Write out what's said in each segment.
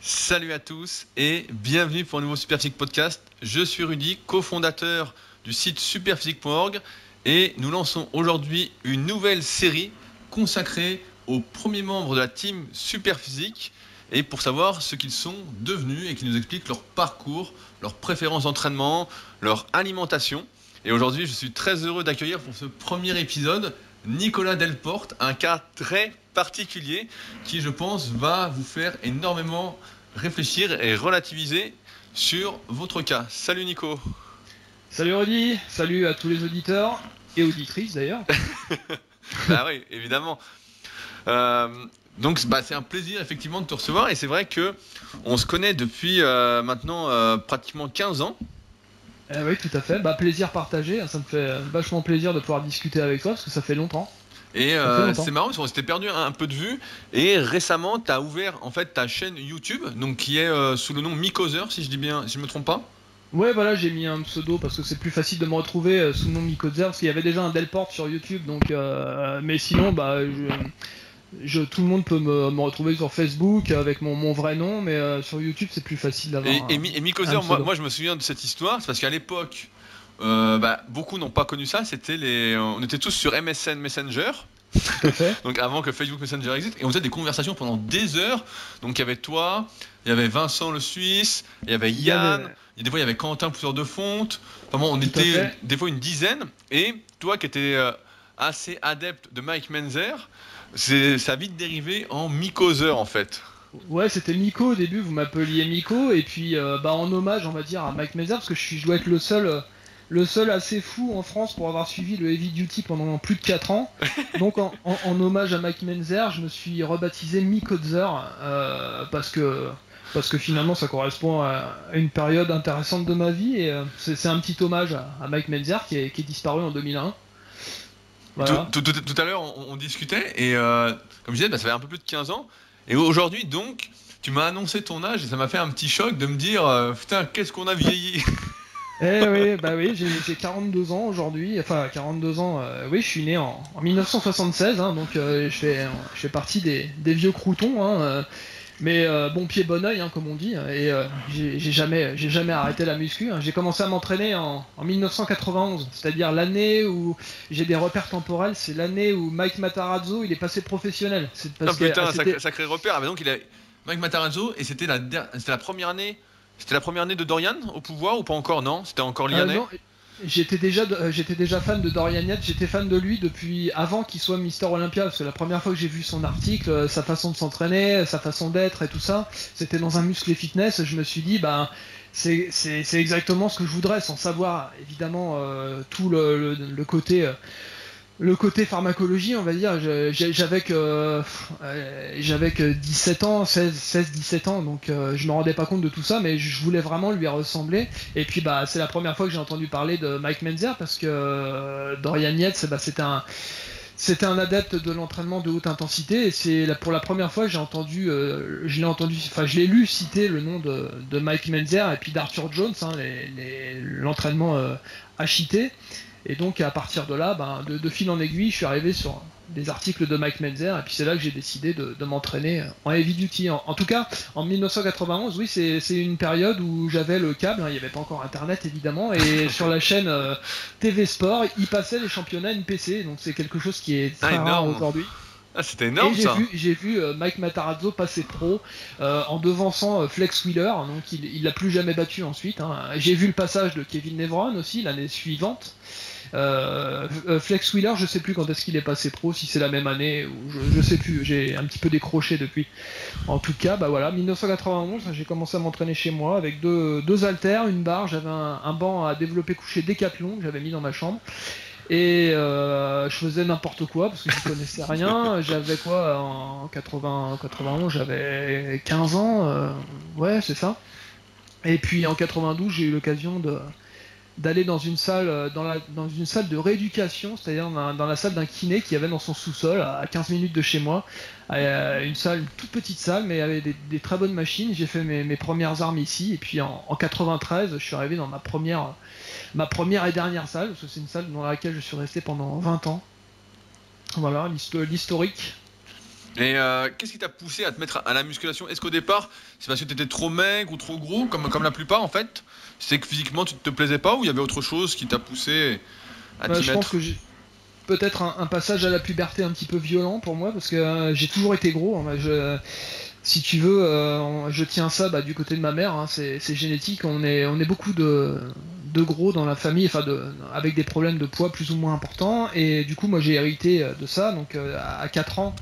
Salut à tous et bienvenue pour un nouveau Superphysique Podcast. Je suis Rudy, cofondateur du site superphysique.org et nous lançons aujourd'hui une nouvelle série consacrée aux premiers membres de la team Superphysique et pour savoir ce qu'ils sont devenus et qui nous expliquent leur parcours, leurs préférences d'entraînement, leur alimentation. Et aujourd'hui, je suis très heureux d'accueillir pour ce premier épisode Nicolas Delporte, un cas très particulier qui, je pense, va vous faire énormément réfléchir et relativiser sur votre cas. Salut Nico. Salut Rudy, salut à tous les auditeurs et auditrices d'ailleurs. Bah oui, évidemment. Donc c'est un plaisir effectivement de te recevoir et c'est vrai que on se connaît depuis maintenant pratiquement 15 ans. Oui, tout à fait. Plaisir partagé. Ça me fait vachement plaisir de pouvoir discuter avec toi parce que ça fait longtemps. Et c'est marrant parce qu'on s'était perdu un peu de vue. Et récemment, tu as ouvert en fait ta chaîne YouTube, donc qui est sous le nom Mycozer, si je dis bien, si je me trompe pas. Ouais, voilà, j'ai mis un pseudo parce que c'est plus facile de me retrouver sous le nom Mycozer parce qu'il y avait déjà un Delporte sur YouTube. Donc, mais sinon, tout le monde peut me retrouver sur Facebook avec mon vrai nom, mais sur YouTube c'est plus facile d'avoir. Et Mycozer, moi je me souviens de cette histoire, c'est parce qu'à l'époque. Beaucoup n'ont pas connu ça. On était tous sur MSN Messenger. Tout à fait. Donc avant que Facebook Messenger existe, et on faisait des conversations pendant des heures. Donc il y avait toi, il y avait Vincent le Suisse, il y avait Yann, et des fois il y avait Quentin Pousseur de Fonte. Enfin bon, on était des fois une dizaine. Et toi qui étais assez adepte de Mike Menzer, ça a vite dérivé en Mycozer en fait. Ouais, c'était Miko au début, vous m'appeliez Miko, et puis en hommage, on va dire, à Mike Menzer, parce que je dois être le seul assez fou en France pour avoir suivi le Heavy Duty pendant plus de 4 ans. Donc en hommage à Mike Menzer, je me suis rebaptisé Mycozer, parce que finalement ça correspond à une période intéressante de ma vie, et c'est un petit hommage à Mike Menzer qui est disparu en 2001. Voilà. Tout à l'heure, on discutait, et comme je disais, ça fait un peu plus de 15 ans. Et aujourd'hui, donc, tu m'as annoncé ton âge, et ça m'a fait un petit choc de me dire, putain, qu'est-ce qu'on a vieilli. Oui, j'ai 42 ans aujourd'hui, enfin 42 ans, oui, je suis né en 1976, hein, donc je fais partie des vieux croutons, hein, mais bon pied bon oeil, hein, comme on dit, et j'ai jamais arrêté la muscu, hein. J'ai commencé à m'entraîner en 1991, c'est-à-dire l'année où j'ai des repères temporels, c'est l'année où Mike Matarazzo il est passé professionnel. Putain, sacré repère. Ah, bah donc il a Mike Matarazzo, et c'était la première année. C'était la première année de Dorian au pouvoir ou pas encore? Non, c'était encore Lianet. Non, j'étais déjà fan de Dorian Yates, j'étais fan de lui depuis avant qu'il soit Mister Olympia, parce que la première fois que j'ai vu son article, sa façon de s'entraîner, sa façon d'être et tout ça, c'était dans un muscle et fitness, je me suis dit, c'est exactement ce que je voudrais, sans savoir évidemment tout le côté. Le côté pharmacologie, on va dire, j'avais que 17 ans, 16-17 ans, donc je me rendais pas compte de tout ça, mais je voulais vraiment lui ressembler. Et puis c'est la première fois que j'ai entendu parler de Mike Menzer, parce que Dorian Yates, c'était un adepte de l'entraînement de haute intensité, et c'est pour la première fois que je l'ai lu citer le nom de Mike Menzer et puis d'Arthur Jones, hein, l'entraînement HIT. Et donc à partir de là, de fil en aiguille, je suis arrivé sur des articles de Mike Menzer, et puis c'est là que j'ai décidé de m'entraîner en heavy duty. En tout cas, en 1991, oui, c'est une période où j'avais le câble, hein, il n'y avait pas encore internet évidemment, et sur la chaîne TV Sport, il passait les championnats NPC, donc c'est quelque chose qui est très rare aujourd'hui. Ah, c'était énorme, et ça. J'ai vu Mike Matarazzo passer pro en devançant Flex Wheeler, donc il l'a plus jamais battu ensuite, hein. J'ai vu le passage de Kevin Nevron aussi l'année suivante. Flex Wheeler, je sais plus quand est-ce qu'il est passé pro, si c'est la même année ou je sais plus, j'ai un petit peu décroché depuis. En tout cas, 1991, j'ai commencé à m'entraîner chez moi avec deux haltères, une barre, j'avais un banc à développer couché Décathlon que j'avais mis dans ma chambre. Et je faisais n'importe quoi parce que je connaissais rien. J'avais quoi en 91, j'avais 15 ans, ouais, c'est ça. Et puis en 92, j'ai eu l'occasion d'aller dans une salle dans une salle de rééducation, c'est-à-dire dans la salle d'un kiné qui avait dans son sous-sol à 15 minutes de chez moi, une toute petite salle mais avec des très bonnes machines. J'ai fait mes premières armes ici, et puis en 93 je suis arrivé dans ma première et dernière salle, parce que c'est une salle dans laquelle je suis resté pendant 20 ans. Voilà l'historique. Et qu'est-ce qui t'a poussé à te mettre à la musculation? Est-ce qu'au départ, c'est parce que tu étais trop maigre ou trop gros, comme la plupart en fait? C'est que physiquement tu te plaisais pas ou il y avait autre chose qui t'a poussé à t'y Je pense mettre? que j'ai peut-être un passage à la puberté un petit peu violent pour moi, parce que j'ai toujours été gros, hein. Si tu veux, je tiens ça du côté de ma mère, hein, c'est génétique. On est beaucoup de gros dans la famille, enfin avec des problèmes de poids plus ou moins importants. Et du coup, moi j'ai hérité de ça. Donc à 4 ans,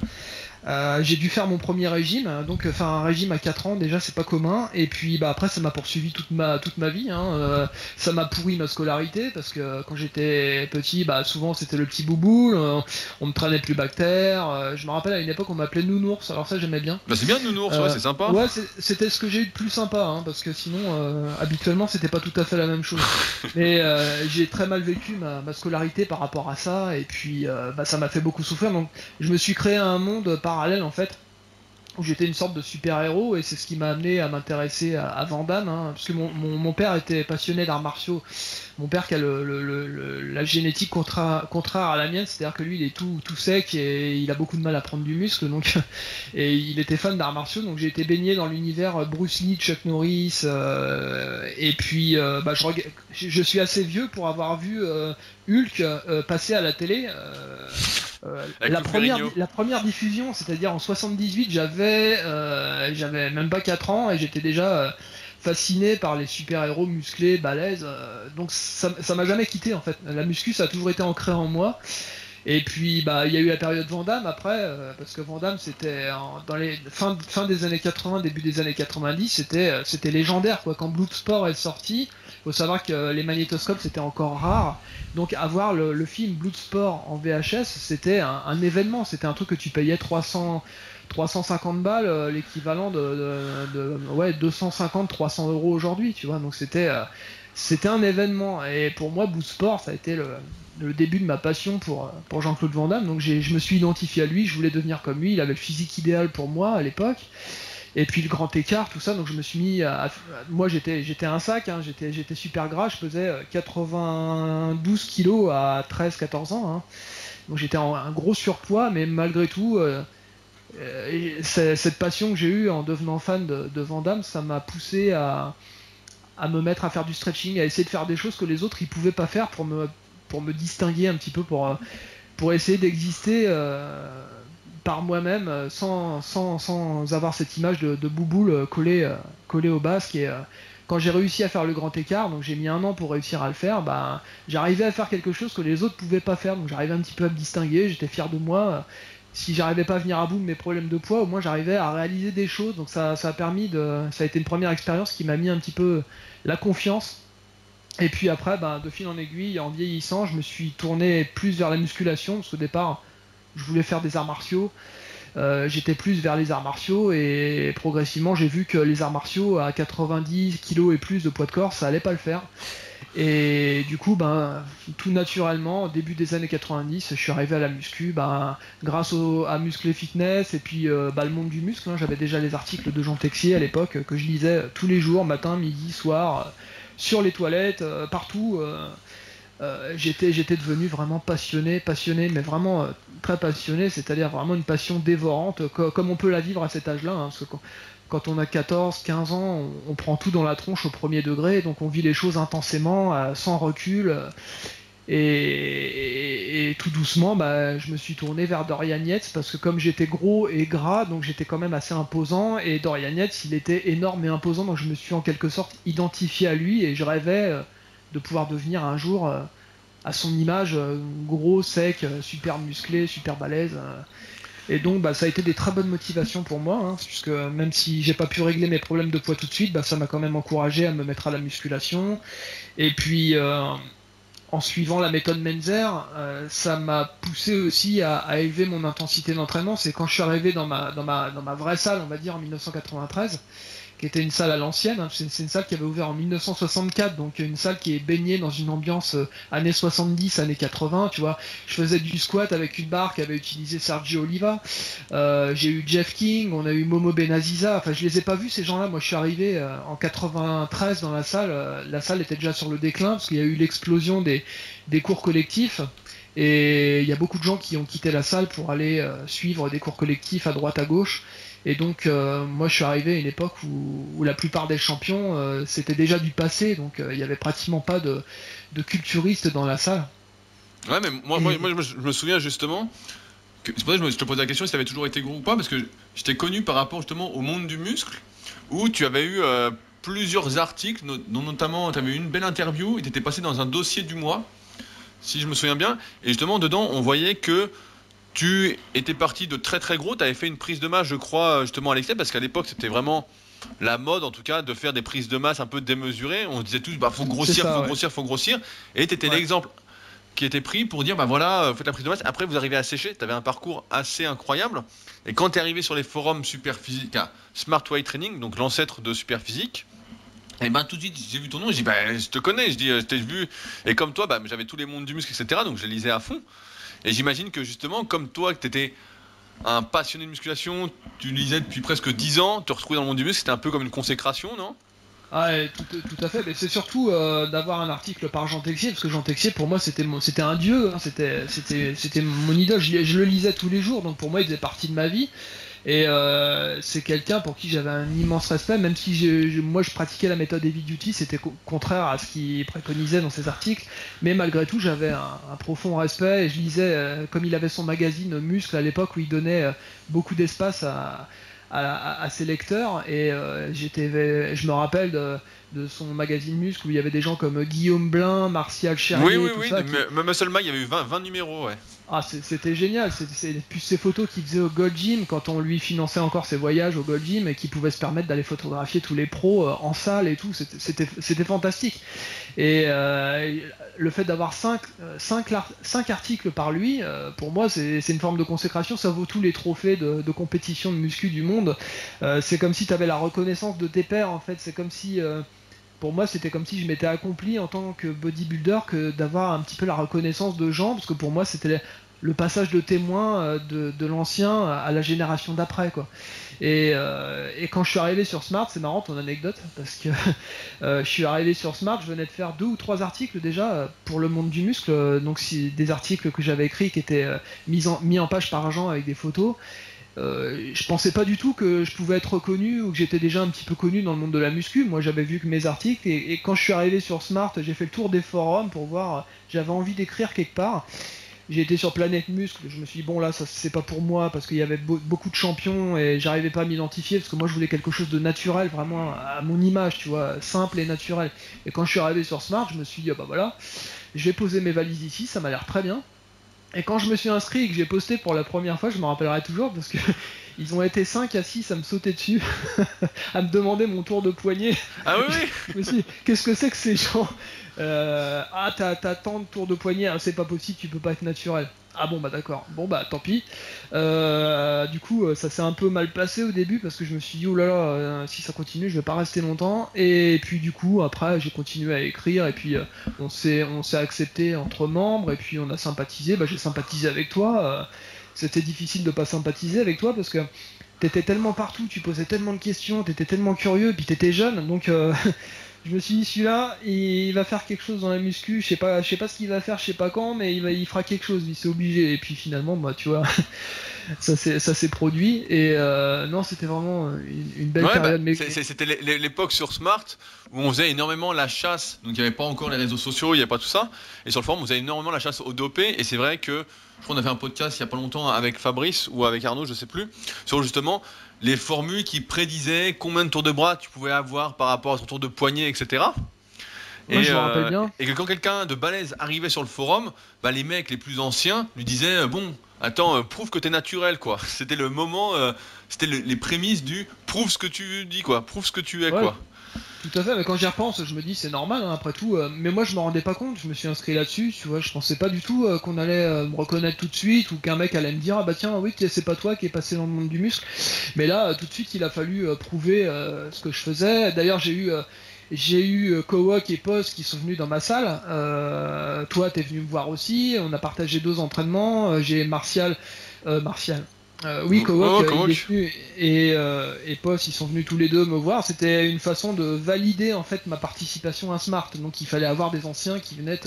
j'ai dû faire mon premier régime. Donc faire un régime à 4 ans, déjà c'est pas commun. Et puis après ça m'a poursuivi toute ma vie, hein. Ça m'a pourri ma scolarité parce que quand j'étais petit, souvent c'était le petit bouboule. On me traînait plus bactère. Je me rappelle à une époque on m'appelait nounours. Alors ça j'aimais bien. Bah c'est bien de nounours, ouais, c'est sympa. Ouais, c'était ce que j'ai eu de plus sympa, hein, parce que sinon, habituellement, c'était pas tout à fait la même chose. Mais j'ai très mal vécu ma scolarité par rapport à ça, et puis ça m'a fait beaucoup souffrir. Donc, je me suis créé un monde parallèle en fait, où j'étais une sorte de super-héros, et c'est ce qui m'a amené à m'intéresser à Van Damme, hein, parce que mon père était passionné d'arts martiaux. Mon père qui a la génétique contraire à la mienne, c'est-à-dire que lui il est tout sec et il a beaucoup de mal à prendre du muscle, donc et il était fan d'arts martiaux, donc j'ai été baigné dans l'univers Bruce Lee, Chuck Norris, et puis je suis assez vieux pour avoir vu Hulk passer à la télé. La première diffusion, c'est-à-dire en 78, j'avais même pas 4 ans et j'étais déjà fasciné par les super-héros musclés, balèzes. Donc ça m'a jamais quitté en fait. La muscu, ça a toujours été ancré en moi. Et puis il y a eu la période Van Damme après, parce que Van Damme c'était dans les fin des années 80, début des années 90, c'était légendaire quoi. Quand Bloodsport est sorti, faut savoir que les magnétoscopes c'était encore rare, donc avoir le film Bloodsport en VHS c'était un événement, c'était un truc que tu payais 350 balles, l'équivalent de 250-300 euros aujourd'hui, tu vois. Donc c'était un événement, et pour moi Bloodsport ça a été le début de ma passion pour Jean-Claude Van Damme. Donc je me suis identifié à lui, je voulais devenir comme lui, il avait le physique idéal pour moi à l'époque. Et puis le grand écart, tout ça, donc je me suis mis moi j'étais un sac, hein, j'étais super gras, je pesais 92 kilos à 13-14 ans, hein. Donc j'étais en un gros surpoids, mais malgré tout, cette passion que j'ai eue en devenant fan de Van Damme, ça m'a poussé à me mettre à faire du stretching, à essayer de faire des choses que les autres ils pouvaient pas faire pour me distinguer un petit peu, pour essayer d'exister par moi-même, sans avoir cette image de bouboule collée au basque. Et quand j'ai réussi à faire le grand écart, donc j'ai mis 1 an pour réussir à le faire, j'arrivais à faire quelque chose que les autres pouvaient pas faire, donc j'arrivais un petit peu à me distinguer, j'étais fier de moi. Si j'arrivais pas à venir à bout de mes problèmes de poids, au moins j'arrivais à réaliser des choses, donc ça a été une première expérience qui m'a mis un petit peu la confiance. Et puis après, de fil en aiguille, en vieillissant, je me suis tourné plus vers la musculation, parce qu'au départ, je voulais faire des arts martiaux. J'étais plus vers les arts martiaux, et progressivement, j'ai vu que les arts martiaux, à 90 kilos et plus de poids de corps, ça allait pas le faire. Et du coup, tout naturellement, au début des années 90, je suis arrivé à la muscu, grâce à Muscle et Fitness, et puis le monde du muscle, hein. J'avais déjà les articles de Jean Texier à l'époque, que je lisais tous les jours, matin, midi, soir, sur les toilettes, partout. J'étais devenu vraiment passionné, mais vraiment très passionné, c'est-à-dire vraiment une passion dévorante, comme on peut la vivre à cet âge-là, hein, parce que quand on a 14, 15 ans, on prend tout dans la tronche au premier degré, donc on vit les choses intensément, sans recul, et tout doucement, je me suis tourné vers Dorian Yates, parce que comme j'étais gros et gras, donc j'étais quand même assez imposant, et Dorian Yates, il était énorme et imposant, donc je me suis en quelque sorte identifié à lui, et je rêvais de pouvoir devenir un jour à son image, gros, sec, super musclé, super balèze. Et donc ça a été des très bonnes motivations pour moi, hein, puisque même si j'ai pas pu régler mes problèmes de poids tout de suite, ça m'a quand même encouragé à me mettre à la musculation. Et puis en suivant la méthode Menzer, ça m'a poussé aussi à élever mon intensité d'entraînement. C'est quand je suis arrivé dans ma vraie salle, on va dire en 1993, qui était une salle à l'ancienne, hein. C'est une salle qui avait ouvert en 1964, donc une salle qui est baignée dans une ambiance années 70, années 80, tu vois. Je faisais du squat avec une barre qu'avait utilisé Sergio Oliva. J'ai eu Jeff King, on a eu Momo Benaziza. Enfin, je les ai pas vus ces gens-là. Moi, je suis arrivé en 93 dans la salle. La salle était déjà sur le déclin parce qu'il y a eu l'explosion des cours collectifs. Et il y a beaucoup de gens qui ont quitté la salle pour aller suivre des cours collectifs à droite à gauche. Et donc moi je suis arrivé à une époque où la plupart des champions c'était déjà du passé, donc il y avait pratiquement pas de culturistes dans la salle. Ouais, mais moi je me souviens justement. C'est pour ça que je te posais la question si tu avais toujours été gros ou pas, parce que je t'ai connu par rapport justement au monde du muscle, où tu avais eu plusieurs articles, dont notamment tu avais eu une belle interview, et tu étais passé dans un dossier du mois, si je me souviens bien, et justement dedans on voyait que tu étais parti de très très gros, tu avais fait une prise de masse je crois justement à l'excès, parce qu'à l'époque c'était vraiment la mode en tout cas de faire des prises de masse un peu démesurées, on disait tous bah faut grossir, ça, faut ouais. grossir, faut grossir, et tu étais l'exemple qui était pris pour dire bah voilà, faites la prise de masse. Après, vous arrivez à sécher. Tu avais un parcours assez incroyable. Et quand tu es arrivé sur les forums super physique, Smart Weight Training, donc l'ancêtre de super physique, et ben tout de suite j'ai vu ton nom. Je dis bah je te connais. Je dis je t'ai vu. Et comme toi, bah j'avais tous les mondes du muscle, etc. Donc je lisais à fond. Et j'imagine que justement, comme toi, que tu étais un passionné de musculation, tu lisais depuis presque 10 ans, te retrouver dans le monde du muscle, c'était un peu comme une consécration, non? Ah, ouais, tout à fait, mais c'est surtout d'avoir un article par Jean Texier, parce que Jean Texier pour moi c'était un dieu, hein, c'était mon idole, je le lisais tous les jours, donc pour moi il faisait partie de ma vie, et c'est quelqu'un pour qui j'avais un immense respect, même si moi je pratiquais la méthode Heavy Duty, c'était contraire à ce qu'il préconisait dans ses articles, mais malgré tout j'avais un profond respect, et je lisais, comme il avait son magazine Muscle à l'époque où il donnait beaucoup d'espace à ses lecteurs, et je me rappelle de son magazine Muscle où il y avait des gens comme Guillaume Blin, Martial Cherrier, Oui, tout oui, ça. mais Muscle Mag, il y avait eu 20 numéros, ouais. Ah, c'était génial, c'est plus ces photos qu'il faisait au Gold Gym quand on lui finançait encore ses voyages au Gold Gym et qu'il pouvait se permettre d'aller photographier tous les pros en salle et tout, c'était fantastique. Et le fait d'avoir 5 articles par lui, pour moi c'est une forme de consécration, ça vaut tous les trophées de compétition de muscu du monde. C'est comme si tu avais la reconnaissance de tes pairs en fait, c'est comme si... pour moi, c'était comme si je m'étais accompli en tant que bodybuilder que d'avoir un petit peu la reconnaissance de gens, parce que pour moi, c'était le passage de témoin de l'ancien à la génération d'après, quoi. Et quand je suis arrivé sur Smart, c'est marrant ton anecdote, parce que je suis arrivé sur Smart, je venais de faire 2 ou 3 articles déjà pour le monde du muscle, donc des articles que j'avais écrits qui étaient mis en page par Jean avec des photos. Je pensais pas du tout que je pouvais être reconnu ou que j'étais déjà un petit peu connu dans le monde de la muscu. Moi j'avais vu que mes articles et quand je suis arrivé sur Smart, j'ai fait le tour des forums pour voir, j'avais envie d'écrire quelque part. J'ai été sur Planète Muscle, je me suis dit bon là ça c'est pas pour moi parce qu'il y avait beaucoup de champions et j'arrivais pas à m'identifier parce que moi je voulais quelque chose de naturel, vraiment à mon image, tu vois, simple et naturel. Et quand je suis arrivé sur Smart, je me suis dit ah bah voilà, je vais poser mes valises ici, ça m'a l'air très bien. Et quand je me suis inscrit et que j'ai posté pour la première fois, je me rappellerai toujours parce que ils ont été 5 à 6 à me sauter dessus, à me demander mon tour de poignet. Ah oui, oui. Je me suis dit, qu'est-ce que c'est que ces gens Ah, t'as tant de tours de poignet, ah, c'est pas possible, tu peux pas être naturel. Ah bon bah d'accord, bon bah tant pis. Du coup ça s'est un peu mal passé au début parce que je me suis dit oh là là si ça continue je vais pas rester longtemps et puis du coup après j'ai continué à écrire et puis on s'est accepté entre membres et puis on a sympathisé, bah, j'ai sympathisé avec toi, c'était difficile de pas sympathiser avec toi parce que t'étais tellement partout, tu posais tellement de questions, t'étais tellement curieux et puis t'étais jeune donc je me suis dit celui-là, il va faire quelque chose dans la muscu, je sais pas ce qu'il va faire, je sais pas quand, mais il fera quelque chose, il s'est obligé. Et puis finalement, bah tu vois, ça s'est produit. Et non, c'était vraiment une belle période. Bah, c'était l'époque sur Smart où on faisait énormément la chasse. Donc il n'y avait pas encore les réseaux sociaux, il n'y avait pas tout ça. Et sur le forum, on faisait énormément la chasse aux dopés. Et c'est vrai que je crois qu'on a fait un podcast il n'y a pas longtemps avec Fabrice ou avec Arnaud, je sais plus, sur justement les formules qui prédisaient combien de tours de bras tu pouvais avoir par rapport à ton tour de poignet, etc. Moi, je me rappelle bien. Et que quand quelqu'un de balèze arrivait sur le forum, bah, les mecs les plus anciens lui disaient bon, attends, prouve que t'es naturel, quoi. C'était le moment, c'était les prémices du prouve ce que tu dis, quoi. Prouve ce que tu es, Ouais, quoi. tout à fait, mais quand j'y repense, je me dis c'est normal hein, après tout. Mais moi, je me rendais pas compte, je me suis inscrit là-dessus, tu vois, je pensais pas du tout qu'on allait me reconnaître tout de suite ou qu'un mec allait me dire ah bah tiens, oui, c'est pas toi qui est passé dans le monde du muscle. Mais là, tout de suite, il a fallu prouver ce que je faisais. D'ailleurs, j'ai eu Kowak et Post qui sont venus dans ma salle. Toi, t'es venu me voir aussi. On a partagé 2 entraînements. J'ai Martial. Oui, Kowok, il est Kowok. venu et Poss, ils sont venus tous les deux me voir. C'était une façon de valider en fait ma participation à Smart. Donc il fallait avoir des anciens qui venaient.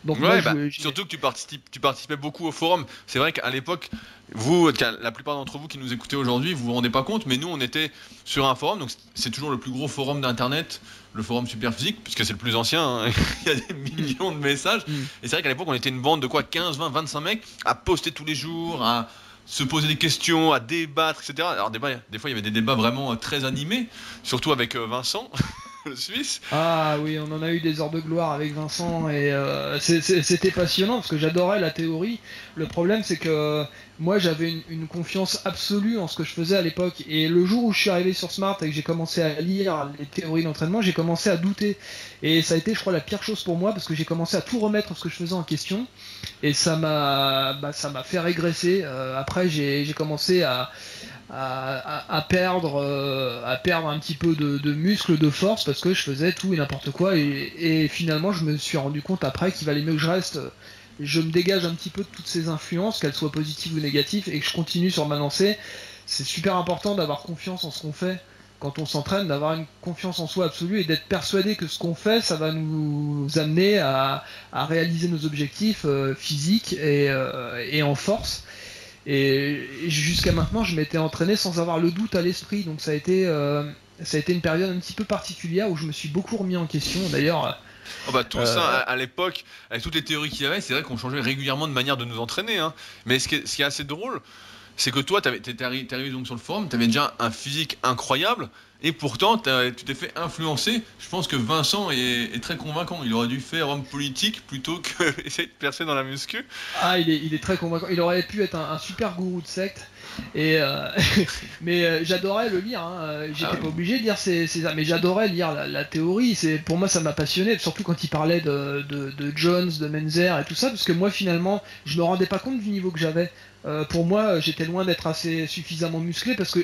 Donc moi, Ouais, bah, surtout que tu participais beaucoup au forum. C'est vrai qu'à l'époque, la plupart d'entre vous qui nous écoutez aujourd'hui, vous vous rendez pas compte, mais nous, on était sur un forum, donc c'est toujours le plus gros forum d'internet, le forum Superphysique, puisque c'est le plus ancien, hein. Il y a des millions de messages. Mm. Et c'est vrai qu'à l'époque, on était une bande de quoi, 15, 20, 25 mecs à poster tous les jours, à se poser des questions, à débattre, etc. Alors, des fois, il y avait des débats vraiment très animés, surtout avec Vincent, le Suisse. Ah oui, on en a eu des heures de gloire avec Vincent et c'était passionnant parce que j'adorais la théorie. Le problème c'est que moi j'avais une confiance absolue en ce que je faisais à l'époque et le jour où je suis arrivé sur Smart et que j'ai commencé à lire les théories d'entraînement, j'ai commencé à douter et ça a été je crois la pire chose pour moi parce que j'ai commencé à tout remettre ce que je faisais en question et ça m'a fait régresser. Après j'ai commencé à perdre un petit peu de muscle, de force, parce que je faisais tout et n'importe quoi. Et finalement, je me suis rendu compte après qu'il valait mieux que je reste. Je me dégage un petit peu de toutes ces influences, qu'elles soient positives ou négatives, et que je continue sur ma lancée. C'est super important d'avoir confiance en ce qu'on fait quand on s'entraîne, d'avoir une confiance en soi absolue et d'être persuadé que ce qu'on fait, ça va nous amener à réaliser nos objectifs physiques et en force. Et jusqu'à maintenant, je m'étais entraîné sans avoir le doute à l'esprit. Donc ça a été une période un petit peu particulière où je me suis beaucoup remis en question. D'ailleurs, Oh bah tout ça à l'époque, avec toutes les théories qu'il y avait, c'est vrai qu'on changeait régulièrement de manière de nous entraîner, hein. Mais ce qui est assez drôle, c'est que toi, t'es arrivé donc sur le forum, t'avais déjà un physique incroyable, et pourtant tu t'es fait influencer. Je pense que Vincent est très convaincant. Il aurait dû faire homme politique plutôt que essayer de percer dans la muscu. il est très convaincant. Il aurait pu être un super gourou de secte. Et mais j'adorais le lire. Hein. J'étais pas obligé de lire mais j'adorais lire la théorie. Pour moi, ça m'a passionné, surtout quand il parlait de Jones, de Menzer et tout ça, parce que moi, finalement, je me rendais pas compte du niveau que j'avais. Pour moi, j'étais loin d'être assez suffisamment musclé parce que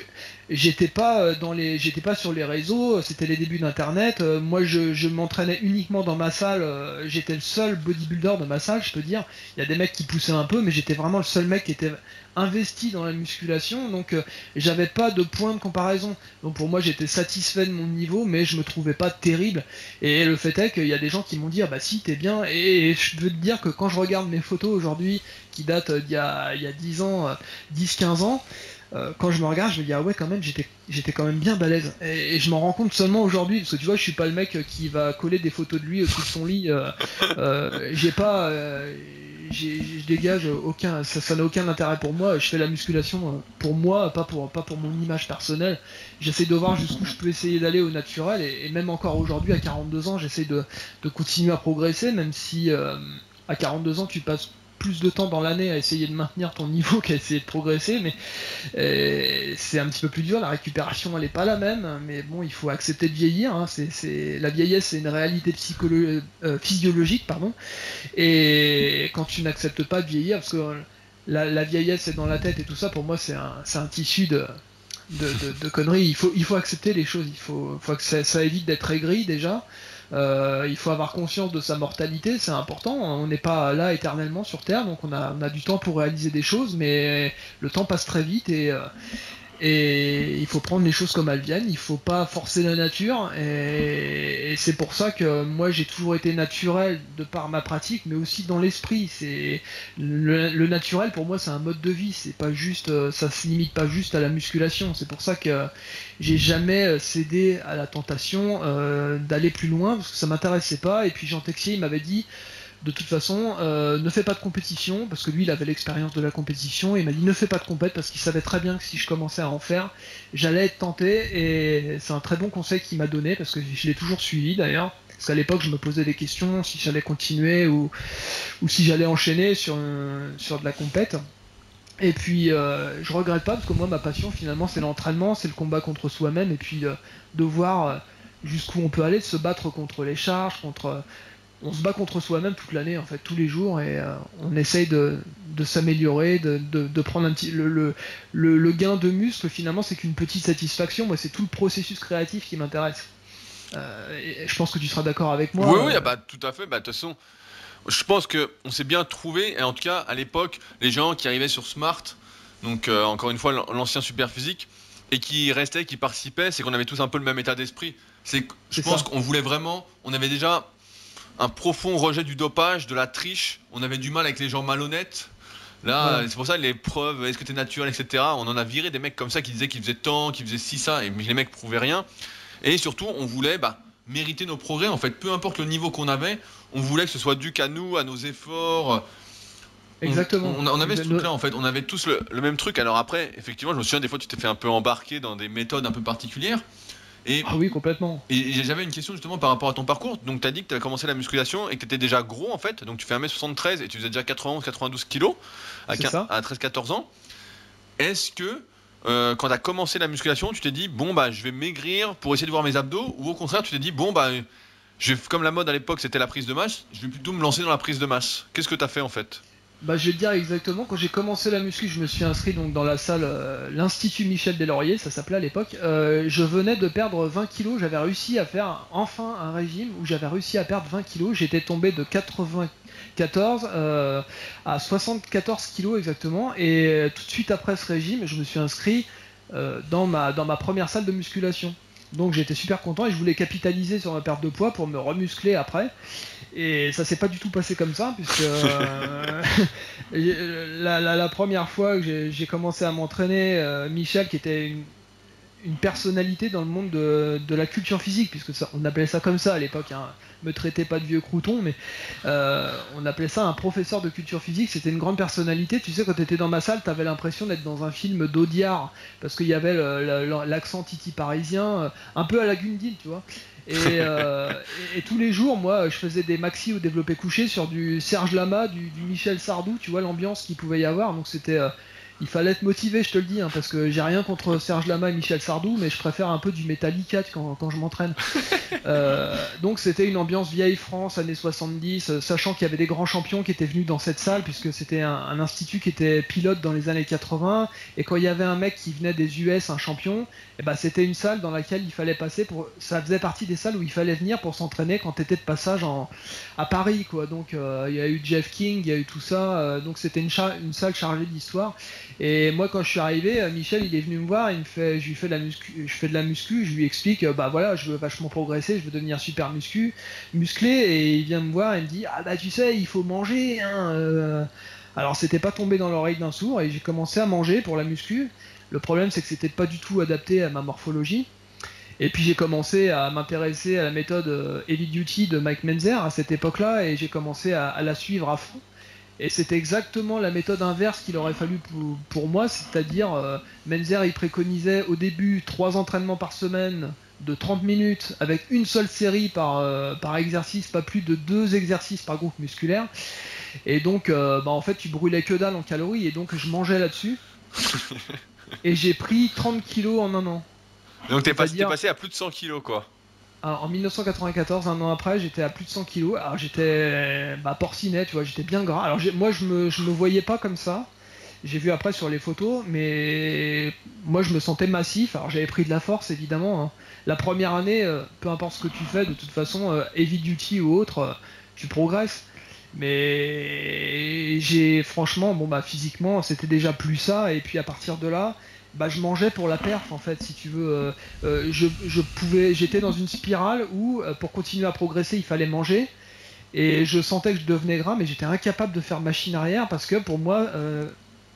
j'étais pas j'étais pas sur les réseaux. C'était les débuts d'Internet. Moi, je m'entraînais uniquement dans ma salle. J'étais le seul bodybuilder de ma salle, je peux dire. Il y a des mecs qui poussaient un peu, mais j'étais vraiment le seul mec qui était investi dans la musculation, donc j'avais pas de point de comparaison. Donc pour moi, j'étais satisfait de mon niveau, mais je me trouvais pas terrible. Et le fait est qu'il y a des gens qui m'ont dit ah bah si t'es bien. Et je veux te dire que quand je regarde mes photos aujourd'hui, qui datent d'il y a 10 ans, 10-15 ans, quand je me regarde, je me dis ah ouais quand même j'étais quand même bien balèze. Et je m'en rends compte seulement aujourd'hui parce que tu vois, je suis pas le mec qui va coller des photos de lui au-dessus de son lit. J'ai pas je dégage ça n'a aucun intérêt pour moi. Je fais la musculation pour moi, pas pour mon image personnelle. J'essaie de voir jusqu'où je peux essayer d'aller au naturel et même encore aujourd'hui à 42 ans, j'essaie de continuer à progresser, même si à 42 ans tu passes plus de temps dans l'année à essayer de maintenir ton niveau qu'à essayer de progresser, mais c'est un petit peu plus dur, la récupération elle est pas la même, mais bon, il faut accepter de vieillir, hein. La vieillesse c'est une réalité physiologique, pardon, et quand tu n'acceptes pas de vieillir, parce que la vieillesse est dans la tête et tout ça, pour moi c'est un tissu de conneries. Il faut accepter les choses, il faut que ça évite d'être aigri déjà. Il faut avoir conscience de sa mortalité, c'est important. On n'est pas là éternellement sur Terre, donc on a du temps pour réaliser des choses, mais le temps passe très vite et il faut prendre les choses comme elles viennent. Il faut pas forcer la nature, et c'est pour ça que moi j'ai toujours été naturel de par ma pratique, mais aussi dans l'esprit. C'est le naturel pour moi, c'est un mode de vie. C'est pas juste, ça se limite pas juste à la musculation. C'est pour ça que j'ai jamais cédé à la tentation d'aller plus loin parce que ça m'intéressait pas. Et puis Jean Texier il m'avait dit de toute façon ne fais pas de compétition, parce que lui il avait l'expérience de la compétition, et il m'a dit ne fais pas de compète parce qu'il savait très bien que si je commençais à en faire j'allais être tenté. Et c'est un très bon conseil qu'il m'a donné parce que je l'ai toujours suivi d'ailleurs, parce qu'à l'époque je me posais des questions si j'allais continuer ou si j'allais enchaîner sur de la compète. Et puis je regrette pas parce que moi ma passion finalement c'est l'entraînement, c'est le combat contre soi-même, et puis de voir jusqu'où on peut aller, de se battre contre les charges, on se bat contre soi-même toute l'année en fait, tous les jours, et on essaye de s'améliorer, de prendre un petit le gain de muscle finalement c'est qu'une petite satisfaction. Moi c'est tout le processus créatif qui m'intéresse. Et je pense que tu seras d'accord avec moi. Oui, oui, ah bah, tout à fait. Bah, de toute façon, je pense qu'on s'est bien trouvé, et en tout cas, à l'époque, les gens qui arrivaient sur Smart, donc encore une fois l'ancien super physique, et qui restait, qui participait, c'est qu'on avait tous un peu le même état d'esprit. Je pense qu'on voulait vraiment, on avait déjà un profond rejet du dopage, de la triche, on avait du mal avec les gens malhonnêtes. Là, c'est pour ça les preuves, est-ce que t'es naturel, etc. On en a viré des mecs comme ça qui disaient qu'ils faisaient tant, qu'ils faisaient ci, ça, et les mecs prouvaient rien. Et surtout, on voulait mériter nos progrès, en fait, peu importe le niveau qu'on avait, on voulait que ce soit dû qu'à nous, à nos efforts. Exactement. On avait ce truc-là, en fait, on avait tous le même truc. Alors après, effectivement, je me souviens des fois, tu t'es fait un peu embarquer dans des méthodes un peu particulières. Ah oui, complètement. Et j'avais une question justement par rapport à ton parcours. Donc, tu as dit que tu as commencé la musculation et que tu étais déjà gros, en fait. Donc, tu fais 1m73 et tu faisais déjà 91-92 kilos à 13-14 ans. Est-ce que quand tu as commencé la musculation, tu t'es dit, bon, je vais maigrir pour essayer de voir mes abdos, ou au contraire, tu t'es dit, bon, comme la mode à l'époque, c'était la prise de masse, je vais plutôt me lancer dans la prise de masse. Qu'est-ce que tu as fait en fait? Je vais te dire exactement, quand j'ai commencé la muscu, je me suis inscrit donc dans la salle, l'Institut Michel Deslauriers, ça s'appelait à l'époque. Je venais de perdre 20 kilos, j'avais réussi à faire enfin un régime où j'avais réussi à perdre 20 kilos. J'étais tombé de 94 à 74 kilos exactement, et tout de suite après ce régime, je me suis inscrit dans ma première salle de musculation. Donc j'étais super content et je voulais capitaliser sur ma perte de poids pour me remuscler après. Et ça s'est pas du tout passé comme ça, puisque la première fois que j'ai commencé à m'entraîner, Michel, qui était une personnalité dans le monde de la culture physique, puisque on appelait ça comme ça à l'époque, hein. Me traitez pas de vieux crouton, mais on appelait ça un professeur de culture physique. C'était une grande personnalité. Tu sais, quand tu étais dans ma salle, tu avais l'impression d'être dans un film d'Audiard, parce qu'il y avait l'accent titi parisien, un peu à la Gundil, tu vois. Et tous les jours, moi, je faisais des maxi au développé couché sur du Serge Lama, du Michel Sardou, tu vois l'ambiance qu'il pouvait y avoir. Donc c'était, il fallait être motivé, je te le dis, hein, parce que j'ai rien contre Serge Lama et Michel Sardou, mais je préfère un peu du Metallica quand je m'entraîne. Donc c'était une ambiance vieille France, années 70, sachant qu'il y avait des grands champions qui étaient venus dans cette salle, puisque c'était un institut qui était pilote dans les années 80, et quand il y avait un mec qui venait des US, un champion, c'était une salle dans laquelle il fallait passer ça faisait partie des salles où il fallait venir pour s'entraîner quand t'étais de passage à Paris, quoi. Donc il y a eu Jeff King, il y a eu tout ça, donc c'était une salle chargée d'histoire. Et moi, quand je suis arrivé, Michel, il est venu me voir, je lui fais je fais de la muscu, je lui explique, voilà, je veux vachement progresser, je veux devenir super musclé, et il vient me voir et me dit, tu sais, il faut manger, hein. Alors c'était pas tombé dans l'oreille d'un sourd, et j'ai commencé à manger pour la muscu. Le problème, c'est que c'était pas du tout adapté à ma morphologie. Et puis j'ai commencé à m'intéresser à la méthode Heavy Duty de Mike Menzer à cette époque-là, et j'ai commencé à la suivre à fond. Et c'était exactement la méthode inverse qu'il aurait fallu pour moi, c'est-à-dire Menzer, il préconisait au début 3 entraînements par semaine de 30 minutes avec une seule série par exercice, pas plus de 2 exercices par groupe musculaire. Et donc en fait tu brûlais que dalle en calories, et donc je mangeais là-dessus. Et j'ai pris 30 kilos en un an. Donc t'es passé à plus de 100 kilos, quoi. En 1994, un an après, j'étais à plus de 100 kilos. Alors j'étais porcinet, tu vois, j'étais bien gras. Alors moi, je me voyais pas comme ça. J'ai vu après sur les photos, mais moi, je me sentais massif. Alors j'avais pris de la force, évidemment, hein. La première année, peu importe ce que tu fais, de toute façon, heavy duty ou autre, tu progresses. Mais franchement, physiquement, c'était déjà plus ça. Et puis à partir de là, je mangeais pour la perf, en fait, si tu veux. J'étais dans une spirale où pour continuer à progresser il fallait manger, et je sentais que je devenais gras, mais j'étais incapable de faire machine arrière, parce que pour moi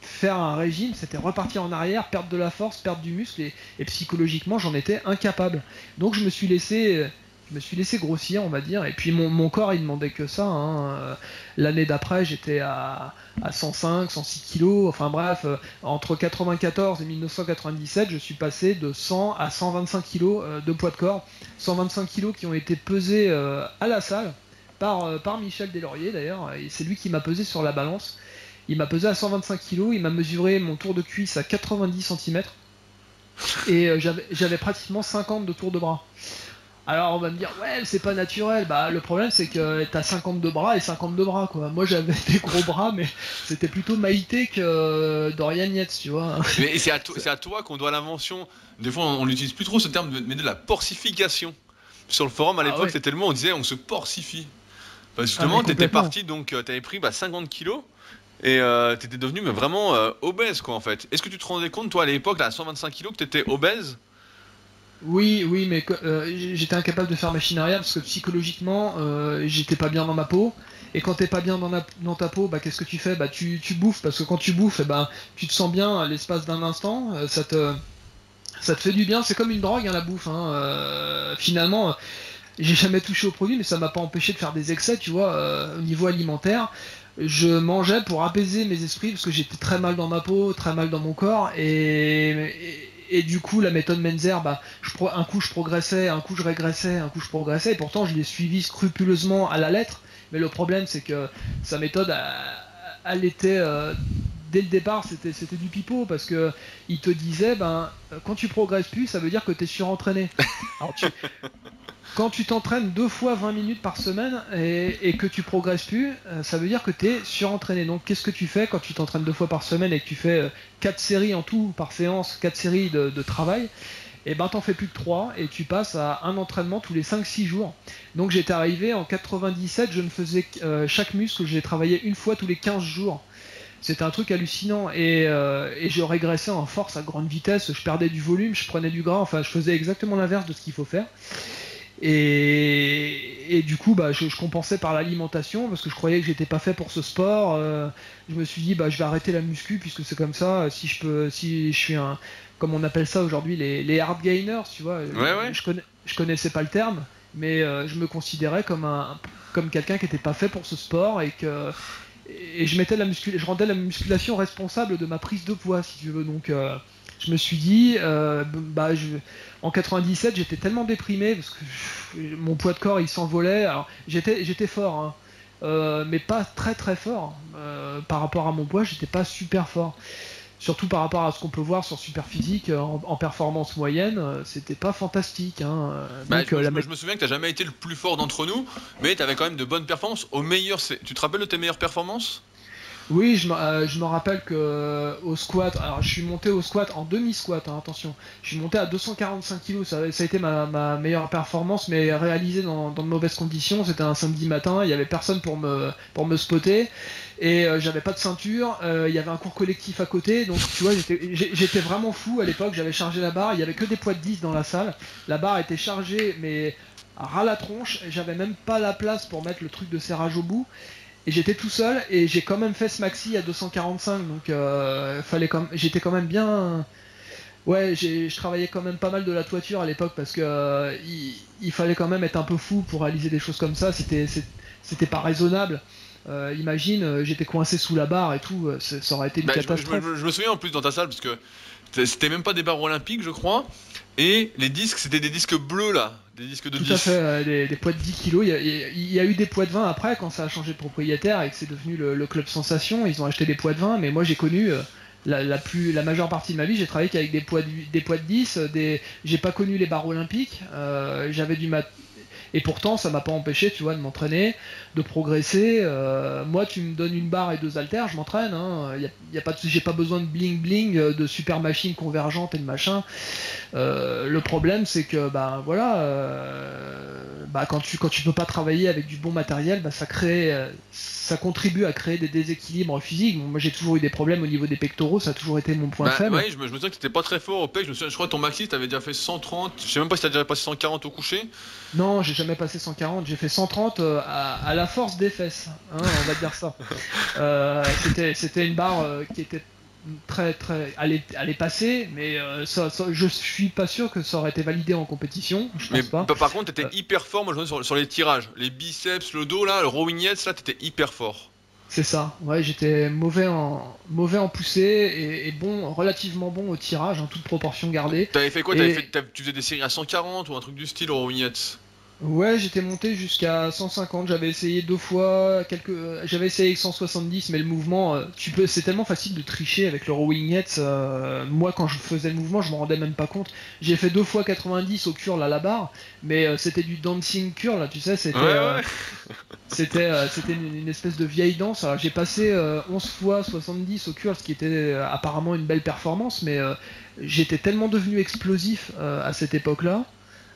faire un régime c'était repartir en arrière, perdre de la force, perdre du muscle, et psychologiquement j'en étais incapable. Donc je me suis laissé grossir, on va dire, et puis mon corps il demandait que ça, hein. L'année d'après j'étais à 105, 106 kilos, enfin bref, entre 94 et 1997 je suis passé de 100 à 125 kilos de poids de corps, 125 kilos qui ont été pesés à la salle par Michel Deslauriers d'ailleurs, et c'est lui qui m'a pesé sur la balance. Il m'a pesé à 125 kilos, il m'a mesuré mon tour de cuisse à 90 cm, et j'avais pratiquement 50 de tour de bras. Alors on va me dire, ouais, c'est pas naturel. Le problème c'est que t'as 52 bras et 52 bras, quoi. Moi j'avais des gros bras, mais c'était plutôt Maïté que Dorian Yates, tu vois. Mais c'est à toi qu'on doit l'invention. Des fois on n'utilise plus trop ce terme, mais de la porcification. Sur le forum à l'époque, c'était le mot, on disait on se porcifie. Justement, t'étais parti, donc t'avais pris 50 kilos. Et t'étais devenu mais vraiment obèse, quoi, en fait. Est-ce que tu te rendais compte, toi, à l'époque, là, à 125 kilos, que t'étais obèse? Oui, oui, mais j'étais incapable de faire machine arrière parce que psychologiquement, j'étais pas bien dans ma peau. Et quand t'es pas bien dans ta peau, bah qu'est-ce que tu fais? Bah tu bouffes parce que quand tu bouffes, eh ben, tu te sens bien à l'espace d'un instant. Ça te fait du bien. C'est comme une drogue, hein, la bouffe. Hein. Finalement, j'ai jamais touché au produit, mais ça m'a pas empêché de faire des excès, tu vois, au niveau alimentaire. Je mangeais pour apaiser mes esprits parce que j'étais très mal dans ma peau, très mal dans mon corps, et du coup la méthode Menzer, bah, un coup je progressais, un coup je régressais, un coup je progressais, et pourtant je l'ai suivi scrupuleusement à la lettre. Mais le problème c'est que sa méthode, elle était dès le départ, c'était du pipeau parce que il te disait, ben quand tu progresses plus, ça veut dire que tu es surentraîné. Alors quand tu t'entraînes 2 fois 20 minutes par semaine et que tu progresses plus, ça veut dire que tu es surentraîné. Donc qu'est-ce que tu fais quand tu t'entraînes 2 fois par semaine et que tu fais 4 séries en tout par séance, 4 séries de travail? Et ben t'en fais plus que 3 et tu passes à un entraînement tous les 5-6 jours. Donc j'étais arrivé en 97, je ne faisais chaque muscle, j'ai travaillé une fois tous les 15 jours. C'était un truc hallucinant et je régressais en force à grande vitesse, je perdais du volume, je prenais du gras, enfin je faisais exactement l'inverse de ce qu'il faut faire. Et du coup, bah, je compensais par l'alimentation parce que je croyais que j'étais pas fait pour ce sport. Je me suis dit, bah, je vais arrêter la muscu puisque c'est comme ça. Si je suis un, comme on appelle ça aujourd'hui, les hard gainers, tu vois. Ouais, ouais. Je connaissais pas le terme, mais je me considérais comme quelqu'un qui était pas fait pour ce sport et je rendais la musculation responsable de ma prise de poids, si tu veux. Donc, je me suis dit, en 97, j'étais tellement déprimé parce que mon poids de corps il s'envolait. Alors, j'étais fort, hein, mais pas très très fort. Par rapport à mon poids, j'étais pas super fort. Surtout par rapport à ce qu'on peut voir sur Superphysique en performance moyenne, c'était pas fantastique. Hein. Bah, Donc, je me souviens que t'as jamais été le plus fort d'entre nous, mais t'avais quand même de bonnes performances. Au meilleur, tu te rappelles de tes meilleures performances? Oui, je me rappelle que au squat, alors je suis monté au squat en demi-squat, hein, attention, je suis monté à 245 kg, ça a été ma meilleure performance, mais réalisée dans de mauvaises conditions. C'était un samedi matin, il y avait personne pour me spotter, et j'avais pas de ceinture, il y avait un cours collectif à côté, donc tu vois, j'étais vraiment fou à l'époque. J'avais chargé la barre, il y avait que des poids de 10 dans la salle, la barre était chargée, mais à ras la tronche, et j'avais même pas la place pour mettre le truc de serrage au bout. Et j'étais tout seul et j'ai quand même fait ce maxi à 245, donc j'étais quand même bien. Ouais, je travaillais quand même pas mal de la toiture à l'époque parce que il fallait quand même être un peu fou pour réaliser des choses comme ça. C'était pas raisonnable. Imagine, j'étais coincé sous la barre et tout, ça aurait été une Bah, catastrophe. je me souviens en plus dans ta salle, parce que c'était même pas des barres olympiques, je crois. Et les disques, c'était des disques bleus là, des disques de Tout à 10. fait, des poids de 10 kilos. Il y a eu des poids de 20 après quand ça a changé de propriétaire et que c'est devenu le club Sensation. Ils ont acheté des poids de 20, mais moi j'ai connu la majeure partie de ma vie, j'ai travaillé qu'avec des poids de 10. J'ai pas connu les barres olympiques. J'avais du mat. Et pourtant, ça m'a pas empêché, tu vois, de m'entraîner, de progresser. Moi, tu me donnes une barre et 2 haltères, je m'entraîne. Hein. Y a pas j'ai pas besoin de bling bling, de super machines convergentes et de machin. Le problème, c'est que, bah voilà, quand tu peux pas travailler avec du bon matériel, bah ça contribue à créer des déséquilibres physiques. Bon, moi, j'ai toujours eu des problèmes au niveau des pectoraux, ça a toujours été mon point Bah faible. ouais, je me souviens que t'étais pas très fort au pec. Je crois que ton maxi, t'avais déjà fait 130. Je sais même pas si t'as déjà passé 140 au coucher. Non, j'ai jamais passé 140, j'ai fait 130 à la force des fesses, hein, on va dire ça. C'était une barre qui était très très. Elle est passée, mais je suis pas sûr que ça aurait été validé en compétition, je Mais pense pas. par contre, t'étais Euh, hyper fort, moi je vois sur les tirages. Les biceps, le dos là, le rowing là, t'étais hyper fort. c'est ça, ouais, j'étais mauvais en poussée et bon, relativement bon au tirage, en toute proportion gardée. T'avais fait quoi? Et, Tu faisais des séries à 140 ou un truc du style au rowing? Ouais, j'étais monté jusqu'à 150. J'avais essayé 2 fois, j'avais essayé avec 170, mais le mouvement, c'est tellement facile de tricher avec le rowing. Moi, quand je faisais le mouvement, je m'en rendais même pas compte. J'ai fait 2 fois 90 au curl à la barre, mais c'était du dancing curl, là, tu sais, Ouais, ouais. c'était une espèce de vieille danse. Alors, j'ai passé 11 fois 70 au curl, ce qui était apparemment une belle performance, mais j'étais tellement devenu explosif à cette époque-là.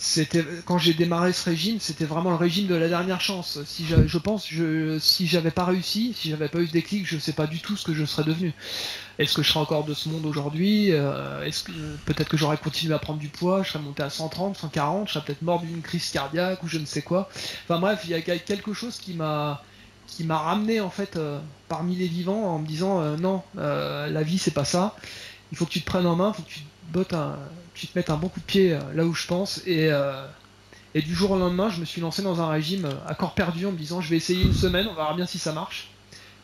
C'était quand j'ai démarré ce régime, c'était vraiment le régime de la dernière chance. Si j'avais pas réussi, si j'avais pas eu ce déclic, je sais pas du tout ce que je serais devenu. Est-ce que je serais encore de ce monde aujourd'hui? Est-ce que peut-être que j'aurais continué à prendre du poids, je serais monté à 130, 140, je serais peut-être mort d'une crise cardiaque ou je ne sais quoi. Enfin bref, il y a quelque chose qui m'a ramené en fait parmi les vivants en me disant non, la vie c'est pas ça. Il faut que tu te prennes en main, il faut que tu te mettes un bon coup de pied là où je pense. Et du jour au lendemain, je me suis lancé dans un régime à corps perdu en me disant je vais essayer une semaine, on verra bien si ça marche.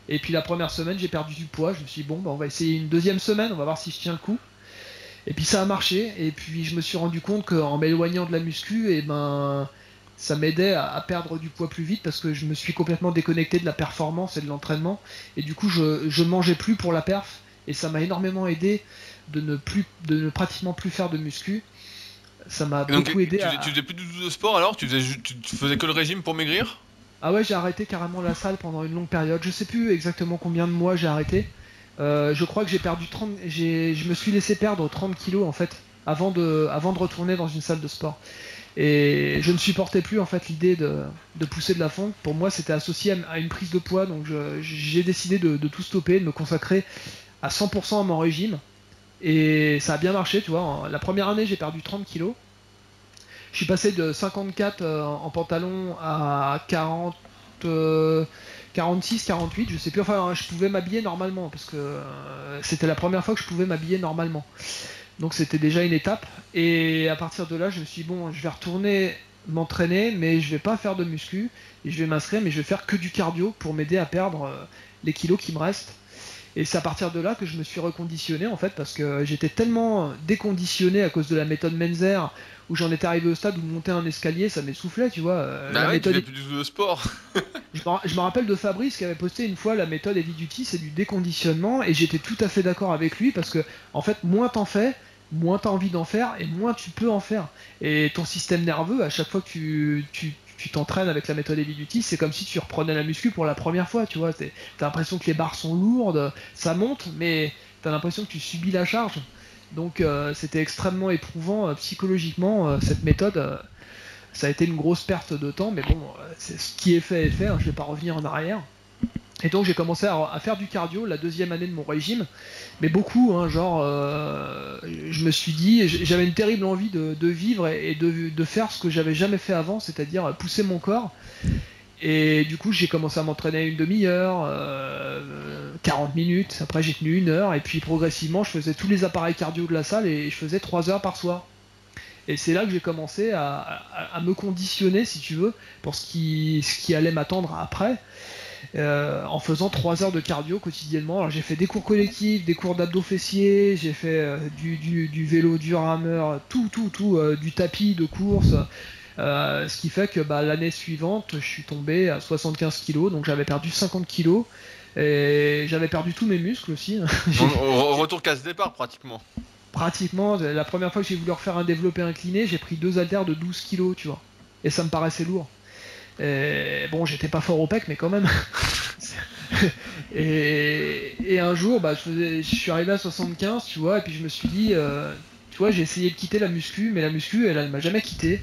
Et puis la première semaine, j'ai perdu du poids. Je me suis dit bon, bah, on va essayer une deuxième semaine, on va voir si je tiens le coup. Et puis ça a marché. Et puis je me suis rendu compte qu'en m'éloignant de la muscu, et ben ça m'aidait à perdre du poids plus vite parce que je me suis complètement déconnecté de la performance et de l'entraînement. Et du coup, je mangeais plus pour la perf. Et ça m'a énormément aidé de ne pratiquement plus faire de muscu. Ça m'a beaucoup aidé tu faisais plus du tout de sport alors? Tu faisais que le régime pour maigrir? Ah ouais, j'ai arrêté carrément la salle pendant une longue période. Je sais plus exactement combien de mois j'ai arrêté. Je crois que j'ai perdu 30. Je me suis laissé perdre 30 kilos en fait avant de retourner dans une salle de sport. Et je ne supportais plus en fait l'idée de pousser de la fonte. Pour moi, c'était associé à une prise de poids, donc j'ai décidé de tout stopper, de me consacrer à 100% à mon régime. Et ça a bien marché, tu vois. La première année, j'ai perdu 30 kilos. Je suis passé de 54 en pantalon à 40, 46, 48, je sais plus. Enfin, je pouvais m'habiller normalement parce que c'était la première fois que je pouvais m'habiller normalement. Donc c'était déjà une étape. Et à partir de là, je me suis dit, bon, je vais retourner m'entraîner, mais je vais pas faire de muscu. Et je vais m'inscrire, mais je vais faire que du cardio pour m'aider à perdre les kilos qui me restent. Et c'est à partir de là que je me suis reconditionné en fait, parce que j'étais tellement déconditionné à cause de la méthode Menzer, où j'en étais arrivé au stade où monter un escalier ça m'essoufflait, tu vois. Bah La ouais, tu méthode... fais plus du tout de sport. Je me rappelle de Fabrice qui avait posté une fois la méthode Heavy Duty, c'est du déconditionnement, et j'étais tout à fait d'accord avec lui, parce que en fait, moins t'en fais, moins t'as envie d'en faire, et moins tu peux en faire. Et ton système nerveux, à chaque fois que tu t'entraînes avec la méthode Heavy Duty, c'est comme si tu reprenais la muscu pour la première fois, tu vois. T'as l'impression que les barres sont lourdes, ça monte, mais t'as l'impression que tu subis la charge. Donc c'était extrêmement éprouvant psychologiquement, cette méthode. Ça a été une grosse perte de temps, mais bon, ce qui est fait, hein, je vais pas revenir en arrière. Et donc j'ai commencé à faire du cardio la deuxième année de mon régime, mais beaucoup, hein, genre, je me suis dit, j'avais une terrible envie de vivre et de faire ce que j'avais jamais fait avant, c'est-à-dire pousser mon corps. Et du coup j'ai commencé à m'entraîner une demi-heure, 40 minutes, après j'ai tenu une heure, et puis progressivement je faisais tous les appareils cardio de la salle et je faisais 3 heures par soir. Et c'est là que j'ai commencé à me conditionner, si tu veux, pour ce qui allait m'attendre après. En faisant 3 heures de cardio quotidiennement. Alors j'ai fait des cours collectifs, des cours d'abdos fessiers, j'ai fait du vélo, du rameur, tout, du tapis de course. Ce qui fait que l'année suivante, je suis tombé à 75 kilos, donc j'avais perdu 50 kilos. Et j'avais perdu tous mes muscles aussi. Retour casse départ pratiquement. Pratiquement, la première fois que j'ai voulu refaire un développé incliné, j'ai pris 2 haltères de 12 kilos, tu vois. Et ça me paraissait lourd. Et bon, j'étais pas fort au pec, mais quand même. et un jour, je suis arrivé à 75, tu vois, et puis je me suis dit, tu vois, j'ai essayé de quitter la muscu, mais la muscu, elle m'a jamais quitté.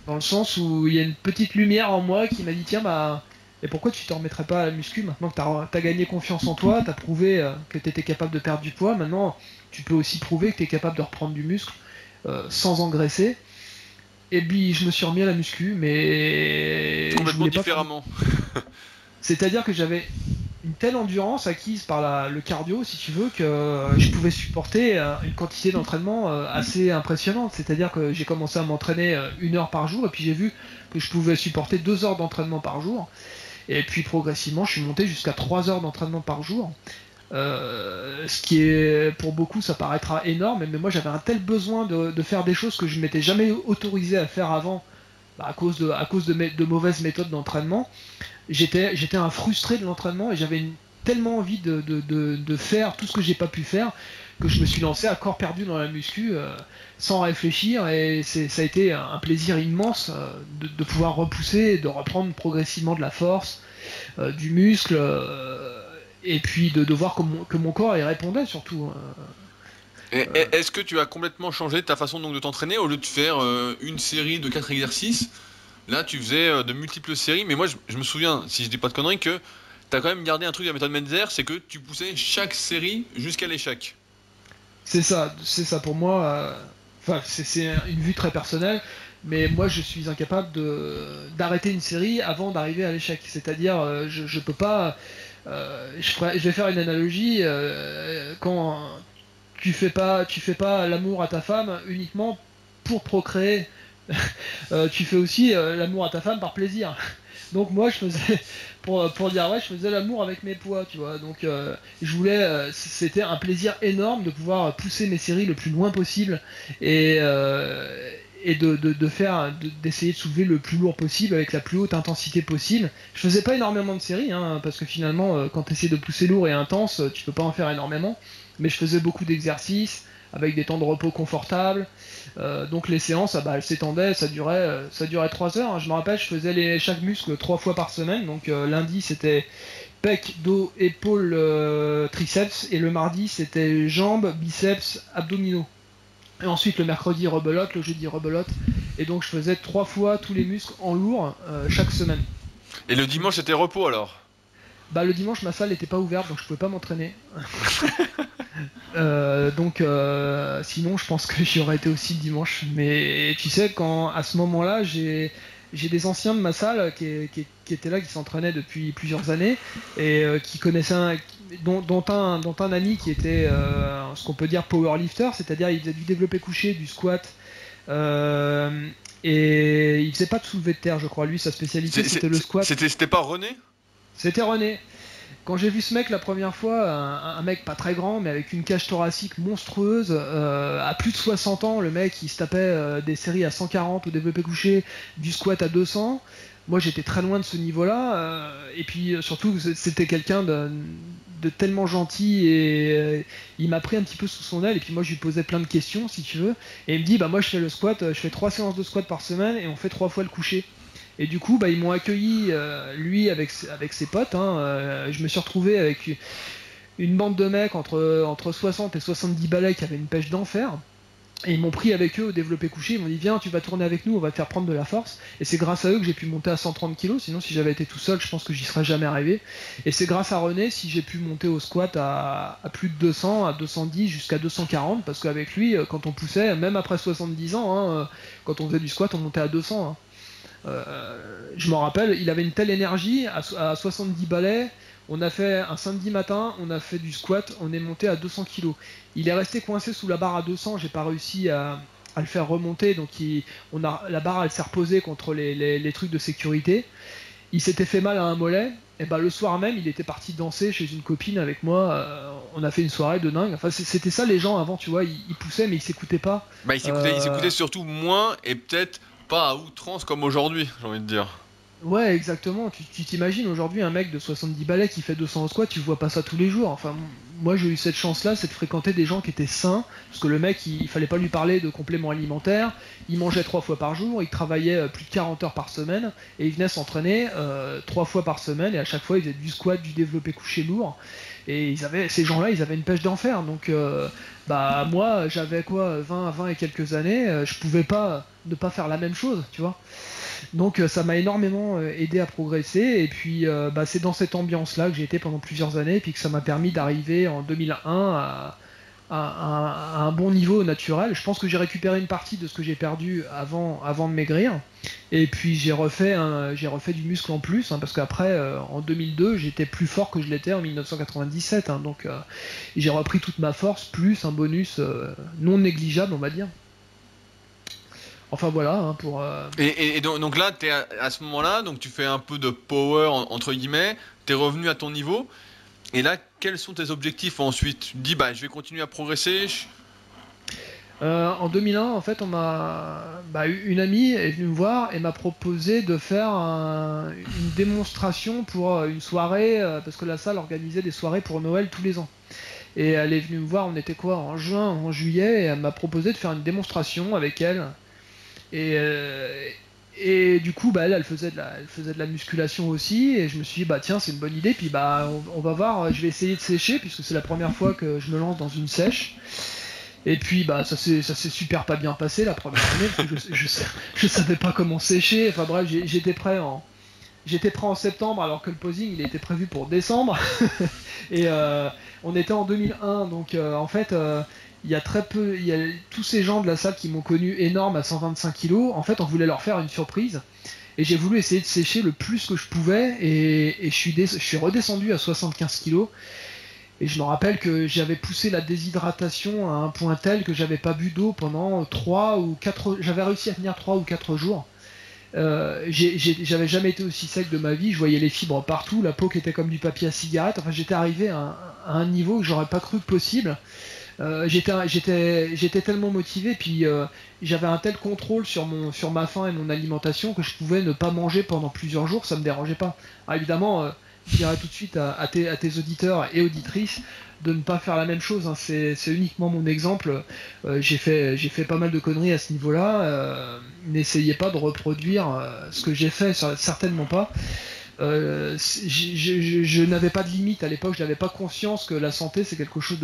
Dans le sens où il y a une petite lumière en moi qui m'a dit, tiens, et pourquoi tu te remettrais pas à la muscu maintenant que t'as gagné confiance en toi, t'as prouvé que t'étais capable de perdre du poids, maintenant tu peux aussi prouver que t'es capable de reprendre du muscle sans engraisser. Et puis je me suis remis à la muscu, mais complètement différemment. C'est-à-dire que j'avais une telle endurance acquise par le cardio, si tu veux, que je pouvais supporter une quantité d'entraînement assez impressionnante. C'est-à-dire que j'ai commencé à m'entraîner 1 heure par jour, et puis j'ai vu que je pouvais supporter 2 heures d'entraînement par jour. Et puis progressivement, je suis monté jusqu'à 3 heures d'entraînement par jour. Ce qui est, pour beaucoup, ça paraîtra énorme, mais moi j'avais un tel besoin de faire des choses que je ne m'étais jamais autorisé à faire avant, à cause de mauvaises méthodes d'entraînement. J'étais un frustré de l'entraînement et j'avais tellement envie de faire tout ce que j'ai pas pu faire que je me suis lancé à corps perdu dans la muscu sans réfléchir, et ça a été un plaisir immense de pouvoir repousser, de reprendre progressivement de la force, du muscle, et puis de voir que mon corps y répondait surtout. Est-ce que tu as complètement changé ta façon donc de t'entraîner au lieu de faire une série de 4 exercices? Là, tu faisais de multiples séries, mais moi, je me souviens, si je dis pas de conneries, que tu as quand même gardé un truc de la méthode Menzer, c'est que tu poussais chaque série jusqu'à l'échec. C'est ça pour moi. Enfin, c'est une vue très personnelle, mais moi je suis incapable d'arrêter une série avant d'arriver à l'échec. C'est-à-dire, je peux pas. Je vais faire une analogie. Quand tu fais pas l'amour à ta femme uniquement pour procréer, tu fais aussi l'amour à ta femme par plaisir. Donc moi je faisais pour dire ouais, je faisais l'amour avec mes poids, tu vois. Donc je voulais c'était un plaisir énorme de pouvoir pousser mes séries le plus loin possible et d'essayer de soulever le plus lourd possible avec la plus haute intensité possible. Je faisais pas énormément de séries hein, parce que finalement quand tu essaies de pousser lourd et intense, tu peux pas en faire énormément, mais je faisais beaucoup d'exercices avec des temps de repos confortables. Donc les séances, elles s'étendaient, ça durait 3 heures. Hein. Je me rappelle, je faisais chaque muscle 3 fois par semaine. Donc lundi c'était pec, dos, épaules, triceps, et le mardi c'était jambes, biceps, abdominaux. Et ensuite le mercredi rebelote, le jeudi rebelote. Et donc je faisais 3 fois tous les muscles en lourd chaque semaine. Et le dimanche, c'était repos alors? Bah le dimanche ma salle n'était pas ouverte donc je pouvais pas m'entraîner. Sinon je pense que j'y aurais été aussi le dimanche. Mais tu sais quand à ce moment-là j'ai des anciens de ma salle qui étaient là, qui s'entraînaient depuis plusieurs années et qui connaissaient dont un ami qui était ce qu'on peut dire powerlifter, c'est-à-dire il faisait du développé couché, du squat. Et il faisait pas de soulevé de terre, je crois. Lui, sa spécialité, c'était le squat. C'était pas René? C'était René. Quand j'ai vu ce mec la première fois, un mec pas très grand, mais avec une cage thoracique monstrueuse, à plus de 60 ans, le mec il se tapait des séries à 140 au développé couché, du squat à 200. Moi j'étais très loin de ce niveau-là, et puis surtout c'était quelqu'un de tellement gentil et il m'a pris un petit peu sous son aile, et puis moi je lui posais plein de questions si tu veux, et il me dit bah moi je fais le squat, je fais 3 séances de squat par semaine et on fait 3 fois le couché. Et du coup, ils m'ont accueilli, lui, avec ses potes. Hein, je me suis retrouvé avec une bande de mecs entre 60 et 70 balais qui avaient une pêche d'enfer. Et ils m'ont pris avec eux au développé couché. Ils m'ont dit viens, tu vas tourner avec nous, on va te faire prendre de la force. Et c'est grâce à eux que j'ai pu monter à 130 kilos. Sinon, si j'avais été tout seul, je pense que j'y serais jamais arrivé. Et c'est grâce à René si j'ai pu monter au squat à plus de 200, à 210, jusqu'à 240. Parce qu'avec lui, quand on poussait, même après 70 ans, hein, quand on faisait du squat, on montait à 200. Hein. Je m'en rappelle, il avait une telle énergie à 70 balais. On a fait un samedi matin, on a fait du squat, on est monté à 200 kg. Il est resté coincé sous la barre à 200, j'ai pas réussi à le faire remonter, donc la barre elle s'est reposée contre les trucs de sécurité. Il s'était fait mal à un mollet, et le soir même il était parti danser chez une copine avec moi, on a fait une soirée de dingue. Enfin c'était ça les gens avant, tu vois, ils poussaient mais ils s'écoutaient pas. Ils s'écoutaient surtout moins et peut-être pas à outrance comme aujourd'hui, j'ai envie de dire. Ouais, exactement. Tu t'imagines aujourd'hui un mec de 70 balais qui fait 200 au squat, tu vois pas ça tous les jours. Enfin, moi j'ai eu cette chance-là, c'est de fréquenter des gens qui étaient sains, parce que le mec, il fallait pas lui parler de compléments alimentaires, il mangeait 3 fois par jour, il travaillait plus de 40 heures par semaine, et il venait s'entraîner 3 fois par semaine, et à chaque fois il faisait du squat, du développé couché lourd. Et ces gens-là, ils avaient une pêche d'enfer. Donc, moi, j'avais 20 et quelques années, je pouvais pas ne pas faire la même chose, tu vois. Donc, ça m'a énormément aidé à progresser. Et puis, c'est dans cette ambiance-là que j'ai été pendant plusieurs années, et puis que ça m'a permis d'arriver en 2001 à un bon niveau naturel. Je pense que j'ai récupéré une partie de ce que j'ai perdu avant de maigrir. Et puis j'ai refait du muscle en plus, hein, parce qu'après, en 2002, j'étais plus fort que je l'étais en 1997. Hein, donc j'ai repris toute ma force, plus un bonus non négligeable, on va dire. Enfin voilà, hein, pour... Et donc là, t'es à ce moment-là, donc tu fais un peu de power, entre guillemets, t'es revenu à ton niveau. Et là, quels sont tes objectifs ensuite? Tu te dis, je vais continuer à progresser. En 2001, en fait, une amie est venue me voir et m'a proposé de faire une démonstration pour une soirée, parce que la salle organisait des soirées pour Noël tous les ans. Et elle est venue me voir, on était en juin, en juillet, et elle m'a proposé de faire une démonstration avec elle. Et du coup, elle faisait de la musculation aussi, et je me suis dit, tiens, c'est une bonne idée, puis on va voir, je vais essayer de sécher, puisque c'est la première fois que je me lance dans une sèche. Et puis bah ça s'est super pas bien passé la première année parce que je savais pas comment sécher. Enfin bref, j'étais prêt en septembre alors que le posing il était prévu pour décembre. Et on était en 2001, donc en fait il y a très peu, il y a tous ces gens de la salle qui m'ont connu énorme à 125 kg. En fait on voulait leur faire une surprise. Et j'ai voulu essayer de sécher le plus que je pouvais et je suis redescendu à 75 kg. Et je me rappelle que j'avais poussé la déshydratation à un point tel que j'avais pas bu d'eau pendant 3 ou 4. J'avais réussi à tenir 3 ou 4 jours. J'avais jamais été aussi sec de ma vie, je voyais les fibres partout, la peau qui était comme du papier à cigarette. Enfin, j'étais arrivé à un niveau que j'aurais pas cru possible. J'étais tellement motivé, puis j'avais un tel contrôle sur ma faim et mon alimentation que je pouvais ne pas manger pendant plusieurs jours, ça me dérangeait pas. Alors évidemment, je dirais tout de suite à tes auditeurs et auditrices de ne pas faire la même chose, hein. C'est uniquement mon exemple. J'ai fait pas mal de conneries à ce niveau-là. N'essayez pas de reproduire ce que j'ai fait, certainement pas. Je n'avais pas de limite à l'époque, je n'avais pas conscience que la santé c'est quelque chose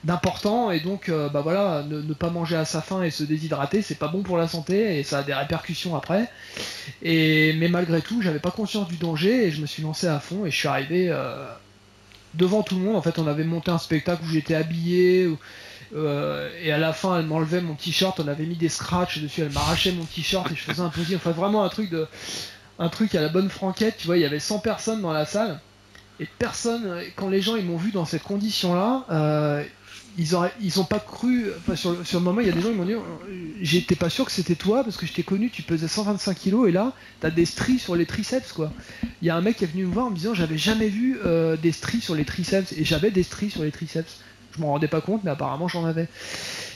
d'important, et donc bah voilà, ne pas manger à sa faim et se déshydrater c'est pas bon pour la santé et ça a des répercussions après. Mais malgré tout j'avais pas conscience du danger et je me suis lancé à fond et je suis arrivé devant tout le monde. En fait on avait monté un spectacle où j'étais habillé et à la fin elle m'enlevait mon t-shirt, on avait mis des scratchs dessus, elle m'arrachait mon t-shirt et je faisais un posing, enfin vraiment un truc à la bonne franquette, tu vois. Il y avait 100 personnes dans la salle et personne, quand les gens ils m'ont vu dans cette condition là, ils ont pas cru. Enfin, sur le moment il y a des gens qui m'ont dit j'étais pas sûr que c'était toi parce que je t'ai connu, tu pesais 125 kilos et là t'as des stries sur les triceps quoi. Il y a un mec qui est venu me voir en me disant j'avais jamais vu des stries sur les triceps, et j'avais des stries sur les triceps, je m'en rendais pas compte mais apparemment j'en avais.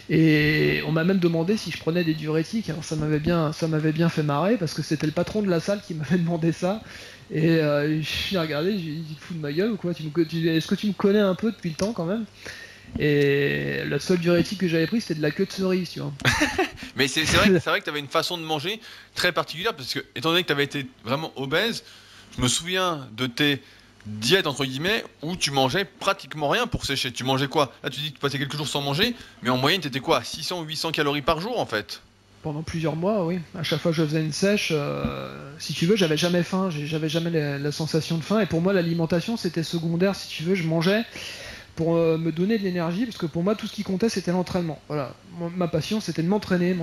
Et on m'a même demandé si je prenais des diurétiques. Alors ça m'avait bien fait marrer parce que c'était le patron de la salle qui m'avait demandé ça. Et je l'ai regardé, j'ai dit fous de ma gueule ou quoi, est-ce que tu me connais un peu depuis le temps quand même? Et la seule diurétique que j'avais prise c'était de la queue de cerise, tu vois. Mais c'est vrai que tu avais une façon de manger très particulière parce que, étant donné que tu avais été vraiment obèse, je me souviens de tes diètes entre guillemets où tu mangeais pratiquement rien pour sécher. Tu mangeais quoi? Là tu dis que tu passais quelques jours sans manger, mais en moyenne t'étais quoi? 600 ou 800 calories par jour en fait? Pendant plusieurs mois, oui. À chaque fois que je faisais une sèche, si tu veux, j'avais jamais faim, j'avais jamais la sensation de faim. Et pour moi, l'alimentation, c'était secondaire, si tu veux. Je mangeais pour me donner de l'énergie, parce que pour moi, tout ce qui comptait, c'était l'entraînement. Voilà. Ma passion, c'était de m'entraîner.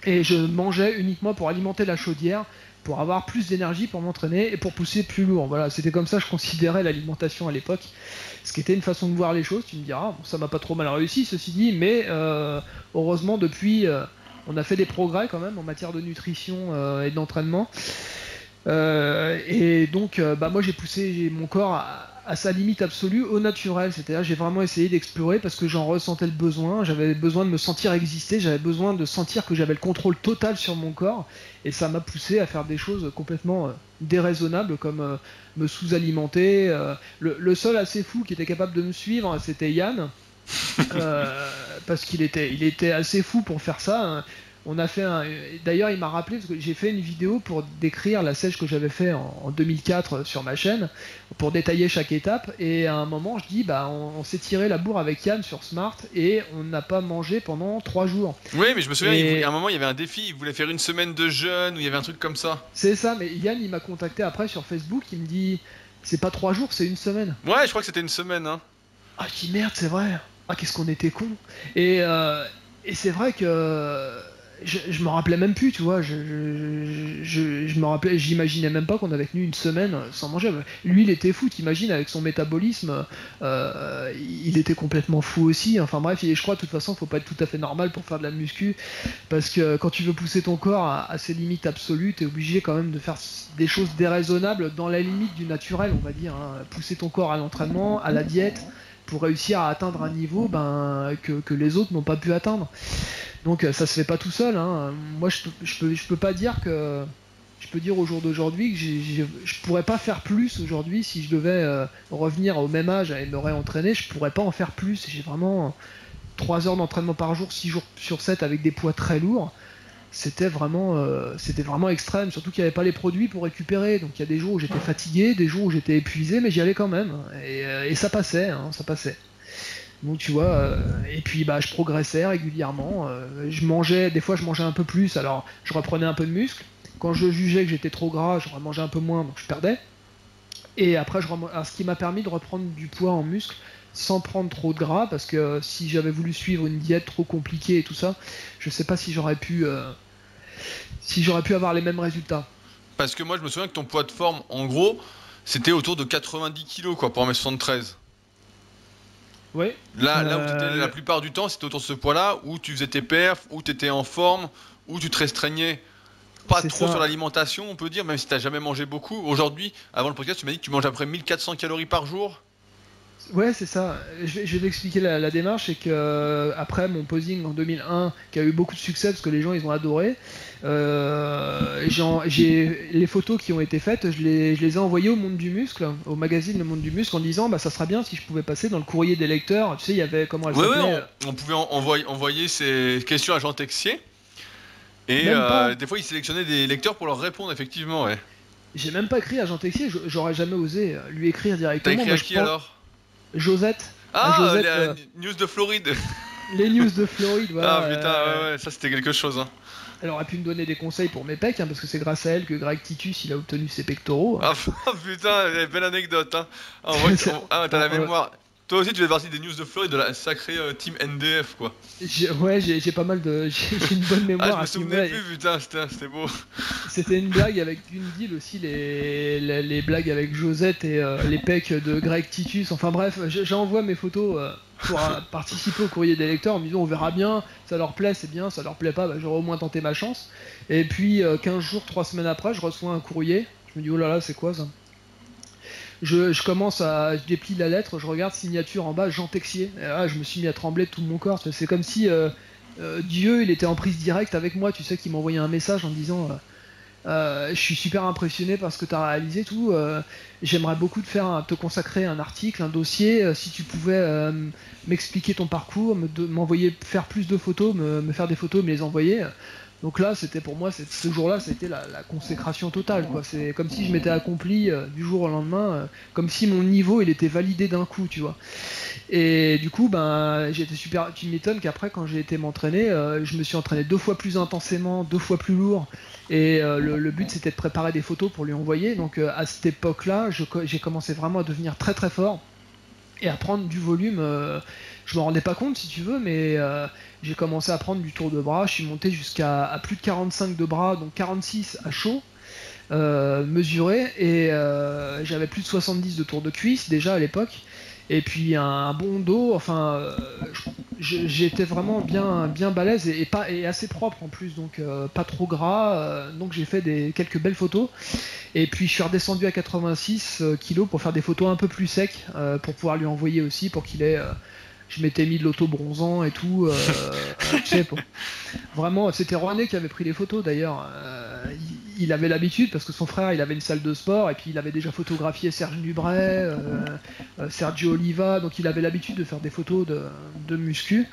Et je mangeais uniquement pour alimenter la chaudière, pour avoir plus d'énergie pour m'entraîner et pour pousser plus lourd. Voilà, c'était comme ça que je considérais l'alimentation à l'époque. Ce qui était une façon de voir les choses. Tu me diras, bon, ça m'a pas trop mal réussi, ceci dit, mais heureusement, depuis, on a fait des progrès quand même en matière de nutrition et d'entraînement. Et donc, bah, moi, j'ai poussé mon corps à sa limite absolue, au naturel. C'est-à-dire, j'ai vraiment essayé d'explorer parce que j'en ressentais le besoin. J'avais besoin de me sentir exister. J'avais besoin de sentir que j'avais le contrôle total sur mon corps. Et ça m'a poussé à faire des choses complètement déraisonnables, comme me sous-alimenter. Le seul assez fou qui était capable de me suivre, c'était Yann. Parce qu'il était assez fou pour faire ça, hein. On a fait D'ailleurs, il m'a rappelé parce que j'ai fait une vidéo pour décrire la sèche que j'avais fait en 2004 sur ma chaîne, pour détailler chaque étape. Et à un moment, je dis, bah, on s'est tiré la bourre avec Yann sur Smart et on n'a pas mangé pendant 3 jours. Oui, mais je me souviens, à un moment, il y avait un défi, il voulait faire une semaine de jeûne, ou il y avait un truc comme ça. C'est ça, mais Yann, il m'a contacté après sur Facebook, il me dit, c'est pas 3 jours, c'est une semaine. Ouais, je crois que c'était une semaine, hein. Ah, je dis merde, c'est vrai. Ah, qu'est-ce qu'on était cons. Et c'est vrai que je me rappelais même plus, tu vois. Je me rappelais, j'imaginais même pas qu'on avait tenu une semaine sans manger. Lui, il était fou, t'imagines, avec son métabolisme, il était complètement fou aussi. Enfin bref, je crois de toute façon, faut pas être tout à fait normal pour faire de la muscu, parce que quand tu veux pousser ton corps à ses limites absolues, t'es obligé quand même de faire des choses déraisonnables dans la limite du naturel, on va dire, hein. Pousser ton corps à l'entraînement, à la diète, pour réussir à atteindre un niveau que les autres n'ont pas pu atteindre. Donc ça se fait pas tout seul, hein. Moi je peux pas dire que... Je peux dire au jour d'aujourd'hui que je pourrais pas faire plus aujourd'hui. Si je devais revenir au même âge et me réentraîner, je pourrais pas en faire plus. J'ai vraiment 3 heures d'entraînement par jour, 6 jours sur 7 avec des poids très lourds. C'était vraiment extrême, surtout qu'il n'y avait pas les produits pour récupérer. Donc il y a des jours où j'étais fatigué, des jours où j'étais épuisé, mais j'y allais quand même. Et ça passait, hein, ça passait. Donc tu vois, et puis bah je progressais régulièrement. Des fois je mangeais un peu plus, alors je reprenais un peu de muscle. Quand je jugeais que j'étais trop gras, je remangeais un peu moins, donc je perdais. Et après, alors, ce qui m'a permis de reprendre du poids en muscle sans prendre trop de gras, parce que si j'avais voulu suivre une diète trop compliquée et tout ça, je sais pas si j'aurais pu avoir les mêmes résultats. Parce que moi, je me souviens que ton poids de forme, en gros, c'était autour de 90 kilos, quoi, pour 1m73. Ouais. Là où tu étais la plupart du temps, c'était autour de ce poids-là, où tu faisais tes perfs, où tu étais en forme, où tu te restreignais pas C'est trop sur ça. l'alimentation, on peut dire, même si t'as jamais mangé beaucoup. Aujourd'hui, avant le podcast, tu m'as dit que tu manges à peu près 1400 calories par jour. Ouais, c'est ça. Je vais t'expliquer la démarche. C'est que après mon posing en 2001, qui a eu beaucoup de succès parce que les gens ils ont adoré, j'ai les photos qui ont été faites, je les ai envoyées au Monde du Muscle, au magazine Le Monde du Muscle, en disant bah ça serait bien si je pouvais passer dans le courrier des lecteurs. Tu sais, il y avait comment elle Ouais, ouais, s'appelait. on pouvait envoyer ces questions à Jean Texier. Et Même pas. des fois, il sélectionnait des lecteurs pour leur répondre, effectivement, ouais. J'ai même pas écrit à Jean Texier. J'aurais jamais osé lui écrire T'as directement. écrit Moi, à je qui pense alors? Josette. À Ah, Josette. la news de Floride. Les news de Floride, Ah voilà. putain, ouais, ouais, ça c'était quelque chose, hein. Elle aurait pu me donner des conseils pour mes pecs, hein, parce que c'est grâce à elle que Greg Titus il a obtenu ses pectoraux. Ah putain, belle anecdote, hein. Ah, ah, t'as la Bon, mémoire. Toi aussi, tu fais partie des news de Floride, de la sacrée team NDF, quoi. ouais, j'ai pas mal de. J'ai une bonne Ah, je mémoire me à ce souvenais niveau-là. plus, putain, c'était beau. C'était une blague avec une deal aussi, les blagues avec Josette et les pecs de Greg Titus. Enfin bref, j'envoie mes photos pour participer au courrier des lecteurs en me disant on verra bien, ça leur plaît, c'est bien, ça leur plaît pas, bah, j'aurais au moins tenté ma chance. Et puis 15 jours, 3 semaines après, je reçois un courrier. Je me dis oh là là, c'est quoi ça? Je déplie la lettre, je regarde signature en bas, Jean Texier. Et là, je me suis mis à trembler de tout mon corps. C'est comme si Dieu, il était en prise directe avec moi, tu sais, qui m'envoyait un message en me disant je suis super impressionné par ce que tu as réalisé, tout. J'aimerais beaucoup te consacrer un article, un dossier. Si tu pouvais m'expliquer ton parcours, m'envoyer faire plus de photos, me faire des photos, me les envoyer. Donc là, c'était pour moi, ce jour-là, c'était la consécration totale, quoi. C'est comme si je m'étais accompli du jour au lendemain, comme si mon niveau, il était validé d'un coup, tu vois. Et du coup, ben, j'étais super. Tu m'étonnes qu'après, quand j'ai été m'entraîner, je me suis entraîné 2 fois plus intensément, 2 fois plus lourd. Et le but, c'était de préparer des photos pour lui envoyer. Donc à cette époque-là, j'ai commencé vraiment à devenir très très fort et à prendre du volume. Je me rendais pas compte, si tu veux, mais j'ai commencé à prendre du tour de bras. Je suis monté jusqu'à plus de 45 de bras, donc 46 à chaud. Mesuré, et j'avais plus de 70 de tour de cuisse déjà à l'époque, et puis un bon dos. Enfin j'étais vraiment bien balèze et assez propre en plus, donc pas trop gras, donc j'ai fait quelques belles photos, et puis je suis redescendu à 86 kilos pour faire des photos un peu plus secs, pour pouvoir lui envoyer aussi, pour qu'il ait je m'étais mis de l'auto-bronzant et tout, tu sais, vraiment, c'était René qui avait pris les photos d'ailleurs. Il avait l'habitude parce que son frère, il avait une salle de sport, et puis il avait déjà photographié Serge Nubret, Sergio Oliva, donc il avait l'habitude de faire des photos de muscu.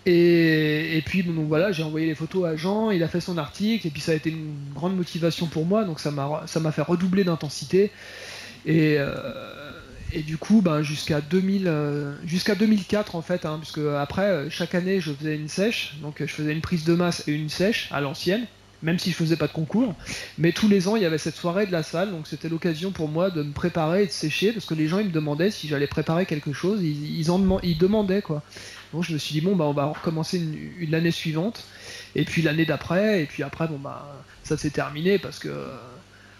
Et puis bon, donc voilà, j'ai envoyé les photos à Jean, il a fait son article, et puis ça a été une grande motivation pour moi, donc ça m'a fait redoubler d'intensité. Et, et du coup, ben, jusqu'à 2004 en fait, hein, puisque après, chaque année, je faisais une sèche, donc je faisais une prise de masse et une sèche à l'ancienne, même si je faisais pas de concours. Mais tous les ans, il y avait cette soirée de la salle, donc c'était l'occasion pour moi de me préparer et de sécher, parce que les gens, ils me demandaient si j'allais préparer quelque chose, ils demandaient, quoi. Donc je me suis dit, bon, bah, on va recommencer l'année suivante, et puis l'année d'après, et puis après, bon, bah, ça s'est terminé, parce que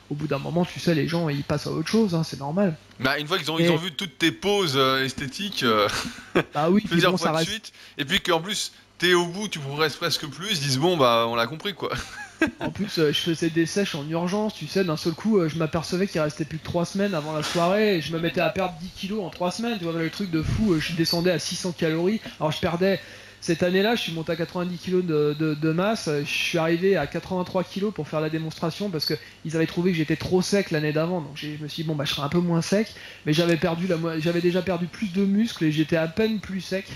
au bout d'un moment, tu sais, les gens, ils passent à autre chose, hein, c'est normal. Bah, une fois ils ont vu toutes tes poses esthétiques Bah oui, puis plusieurs bon, fois ça de reste. suite, et puis qu'en plus t'es au bout, tu progresses presque plus, ils se disent bon bah on l'a compris quoi. En plus, je faisais des sèches en urgence, tu sais, d'un seul coup, je m'apercevais qu'il restait plus que 3 semaines avant la soirée, et je me mettais à perdre 10 kilos en 3 semaines, tu vois, le truc de fou, je descendais à 600 calories, alors je perdais. Cette année-là, je suis monté à 90 kg de masse, je suis arrivé à 83 kg pour faire la démonstration, parce qu'ils avaient trouvé que j'étais trop sec l'année d'avant, donc je me suis dit, bon, bah, je serai un peu moins sec, mais j'avais déjà perdu plus de muscles, et j'étais à peine plus sec.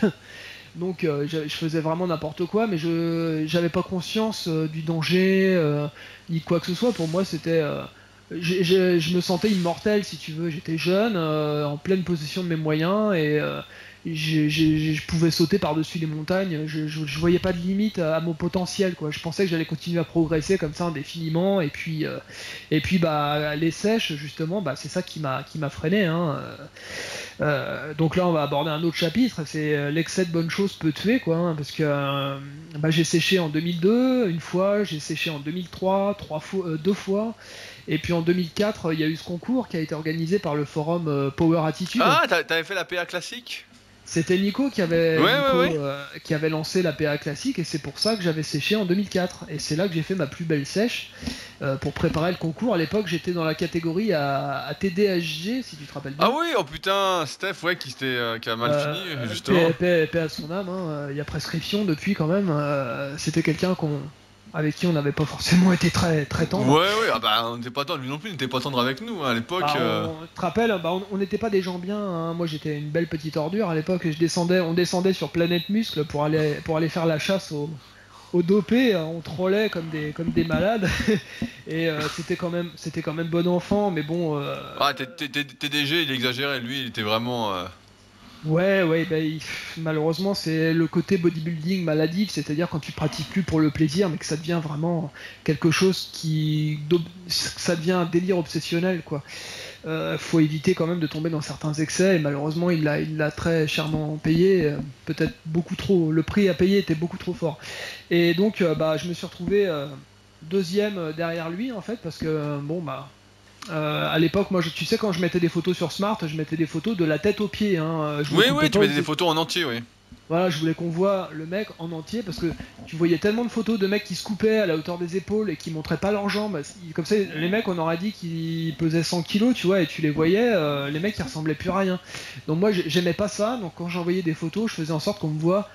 Donc je faisais vraiment n'importe quoi, mais je j'avais pas conscience du danger, ni quoi que ce soit. Pour moi, c'était, je me sentais immortel, si tu veux. J'étais jeune, en pleine possession de mes moyens, je pouvais sauter par-dessus les montagnes, je voyais pas de limite à mon potentiel, quoi. Je pensais que j'allais continuer à progresser comme ça indéfiniment, et puis bah les sèches justement, bah c'est ça qui m'a freiné, hein. Donc là on va aborder un autre chapitre, c'est l'excès de bonnes choses peut tuer, quoi, hein, parce que bah, j'ai séché en 2002 une fois, j'ai séché en 2003 deux fois. Et puis en 2004, il y a eu ce concours qui a été organisé par le forum Power Attitude. Ah, t'avais fait la PA classique? C'était Nico qui avait lancé la PA classique, et c'est pour ça que j'avais séché en 2004. Et c'est là que j'ai fait ma plus belle sèche pour préparer le concours. À l'époque, j'étais dans la catégorie à TDHG, si tu te rappelles bien. Ah oui, oh putain, Steph, ouais, qui a mal fini, justement. Paix à son âme, hein. Il y a prescription depuis quand même. C'était quelqu'un avec qui on n'avait pas forcément été très, très tendre. Ouais, ah bah on n'était pas tendre, lui non plus, il n'était pas tendre avec nous, hein, à l'époque. Tu te rappelles, bah, on n'était pas des gens bien, hein. Moi j'étais une belle petite ordure à l'époque, on descendait sur Planète Muscle pour aller faire la chasse aux dopés, on trollait comme des malades. Et c'était quand même bon enfant, mais bon. Ah, TDG, il exagérait, lui, il était vraiment. Ouais, bah, malheureusement c'est le côté bodybuilding maladif, c'est-à-dire quand tu pratiques plus pour le plaisir, mais que ça devient vraiment quelque chose ça devient un délire obsessionnel, quoi. Faut éviter quand même de tomber dans certains excès, et malheureusement il l'a très chèrement payé, peut-être beaucoup trop. Le prix à payer était beaucoup trop fort. Et donc bah je me suis retrouvé deuxième derrière lui en fait, parce que bon bah. À l'époque, moi, tu sais, quand je mettais des photos sur Smart, je mettais des photos de la tête aux pieds, hein. Oui, tu mettais des photos en entier, oui. Voilà, je voulais qu'on voit le mec en entier, parce que tu voyais tellement de photos de mecs qui se coupaient à la hauteur des épaules et qui montraient pas leurs jambes. Comme ça, les mecs, on aurait dit qu'ils pesaient 100 kilos, tu vois, et tu les voyais, les mecs, ils ressemblaient plus à rien. Donc moi, j'aimais pas ça, donc quand j'envoyais des photos, je faisais en sorte qu'on me voit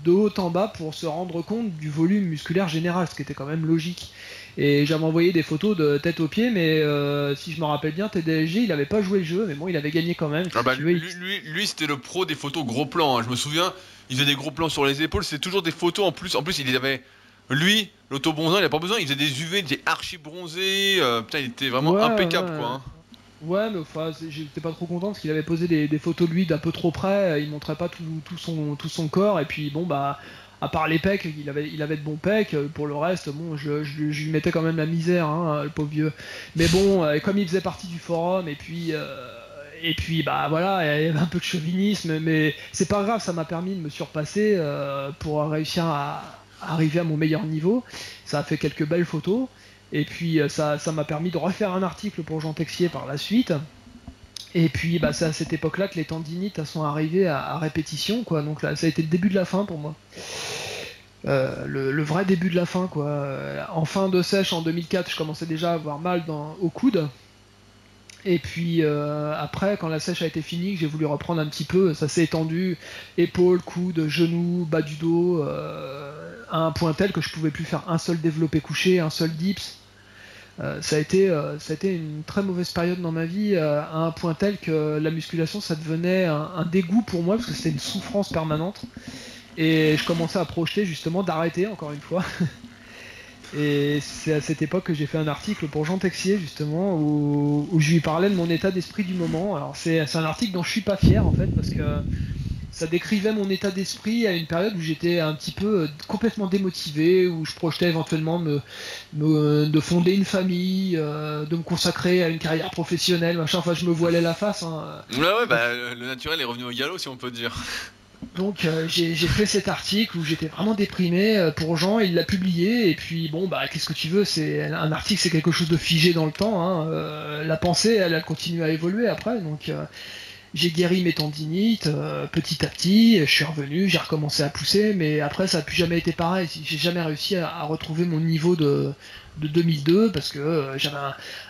de haut en bas pour se rendre compte du volume musculaire général, ce qui était quand même logique. Et j'avais envoyé des photos de tête aux pieds, mais si je me rappelle bien, TDSG, il avait pas joué le jeu, mais bon, il avait gagné quand même. Ah bah, lui c'était le pro des photos gros plans, hein. Je me souviens, il faisait des gros plans sur les épaules, c'était toujours des photos en plus. En plus, il avait. Lui, l'autobronzant, il a pas besoin, il faisait des UV, il était archi bronzé. Putain, il était vraiment impeccable, quoi. Hein. Ouais, mais enfin, j'étais pas trop content parce qu'il avait posé des photos de lui d'un peu trop près, il montrait pas tout son corps, et puis bon, bah. À part les pecs, il avait de bons pecs. Pour le reste, bon, je lui mettais quand même la misère, hein, le pauvre vieux. Mais bon, comme il faisait partie du forum, et puis bah voilà, il y avait un peu de chauvinisme, mais c'est pas grave, ça m'a permis de me surpasser pour réussir à arriver à mon meilleur niveau. Ça a fait quelques belles photos, et puis ça m'a permis de refaire un article pour Jean Texier par la suite. Et puis bah, c'est à cette époque-là que les tendinites sont arrivées à répétition, quoi. Donc là, ça a été le début de la fin pour moi. Le vrai début de la fin, quoi. En fin de sèche en 2004, je commençais déjà à avoir mal au coude. Et puis après, quand la sèche a été finie, que j'ai voulu reprendre un petit peu, ça s'est étendu, épaules, coudes, genoux, bas du dos, à un point tel que je pouvais plus faire un seul développé couché, un seul dips. Ça a été une très mauvaise période dans ma vie, à un point tel que la musculation, ça devenait un dégoût pour moi, parce que c'était une souffrance permanente. Et je commençais à projeter justement d'arrêter, encore une fois. Et c'est à cette époque que j'ai fait un article pour Jean Texier, justement, où je lui parlais de mon état d'esprit du moment. Alors c'est un article dont je suis pas fier, en fait, parce que ça décrivait mon état d'esprit à une période où j'étais un petit peu complètement démotivé, où je projetais éventuellement de fonder une famille, de me consacrer à une carrière professionnelle, machin. Enfin, je me voilais la face, hein. Ouais, bah le naturel est revenu au galop, si on peut dire. Donc j'ai fait cet article où j'étais vraiment déprimé pour Jean, il l'a publié, et puis bon bah qu'est-ce que tu veux, c'est un article, c'est quelque chose de figé dans le temps, hein. La pensée elle continue à évoluer après, donc j'ai guéri mes tendinites petit à petit, je suis revenu, j'ai recommencé à pousser, mais après ça n'a plus jamais été pareil, j'ai jamais réussi à retrouver mon niveau de 2002, parce que j'avais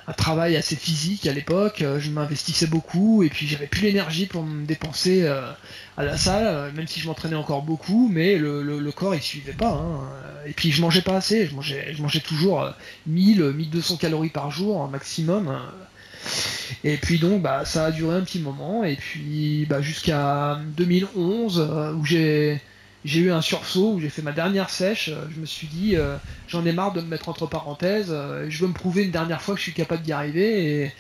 un travail assez physique à l'époque, je m'investissais beaucoup, et puis j'avais plus l'énergie pour me dépenser à la salle, même si je m'entraînais encore beaucoup, mais le corps il suivait pas, hein. Et puis je mangeais pas assez, je mangeais toujours 1200 calories par jour maximum. Et puis donc bah ça a duré un petit moment, et puis bah, jusqu'à 2011 où j'ai eu un sursaut, où j'ai fait ma dernière sèche. Je me suis dit j'en ai marre de me mettre entre parenthèses, je veux me prouver une dernière fois que je suis capable d'y arriver, et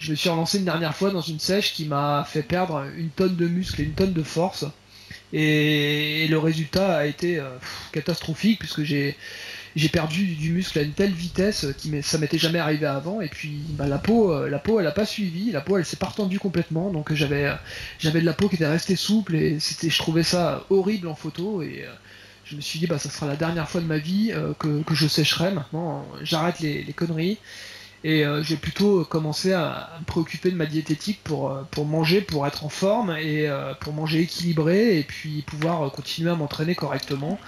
je me suis relancé une dernière fois dans une sèche qui m'a fait perdre 1 tonne de muscle et 1 tonne de force. Et le résultat a été catastrophique puisque j'ai perdu du muscle à une telle vitesse ça m'était jamais arrivé avant. Et puis bah, la peau elle a pas suivi, la peau elle s'est pas retendue complètement, donc j'avais de la peau qui était restée souple et je trouvais ça horrible en photo. Et je me suis dit bah ça sera la dernière fois de ma vie que je sécherai. Maintenant j'arrête les conneries. Et j'ai plutôt commencé à me préoccuper de ma diététique pour manger, pour être en forme et pour manger équilibré et puis pouvoir continuer à m'entraîner correctement.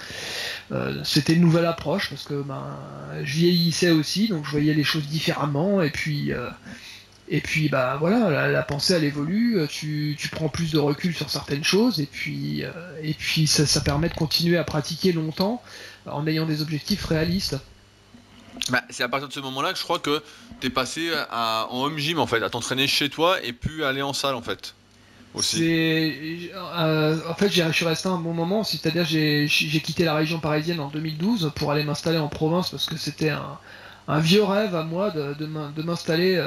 C'était une nouvelle approche parce que je vieillissais aussi, donc je voyais les choses différemment. Et puis bah voilà, la pensée elle évolue, tu prends plus de recul sur certaines choses et puis ça permet de continuer à pratiquer longtemps en ayant des objectifs réalistes. Bah, c'est à partir de ce moment-là que je crois que t'es passé en home gym en fait, à t'entraîner chez toi et puis aller en salle en fait. Aussi. En fait, je suis resté un bon moment, c'est-à-dire j'ai quitté la région parisienne en 2012 pour aller m'installer en province parce que c'était un vieux rêve à moi de m'installer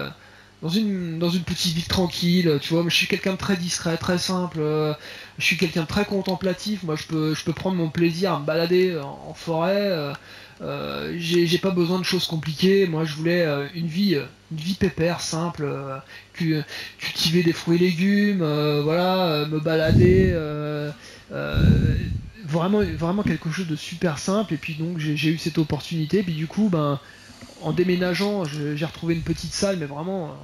dans une petite ville tranquille. Tu vois, je suis quelqu'un de très discret, très simple. Je suis quelqu'un de très contemplatif. Moi, je peux prendre mon plaisir à me balader en forêt. J'ai pas besoin de choses compliquées. Moi, je voulais une vie pépère, simple, cultiver des fruits et légumes, voilà, me balader, vraiment quelque chose de super simple. Et puis donc j'ai eu cette opportunité. Puis du coup, ben, en déménageant, j'ai retrouvé une petite salle, mais vraiment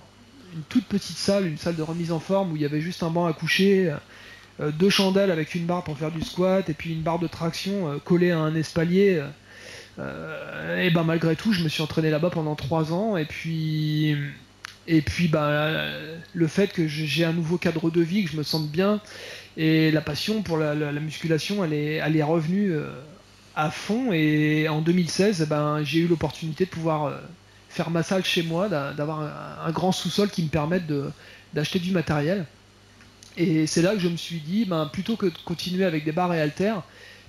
une toute petite salle, une salle de remise en forme où il y avait juste un banc à coucher. 2 chandelles avec une barre pour faire du squat et puis une barre de traction collée à un espalier. Et ben malgré tout, je me suis entraîné là-bas pendant 3 ans et puis ben, le fait que j'ai un nouveau cadre de vie, que je me sente bien et la passion pour la musculation, elle est revenue à fond. Et en 2016, ben j'ai eu l'opportunité de pouvoir faire ma salle chez moi, d'avoir un grand sous-sol qui me permette d'acheter du matériel. Et c'est là que je me suis dit, ben, plutôt que de continuer avec des barres et haltères,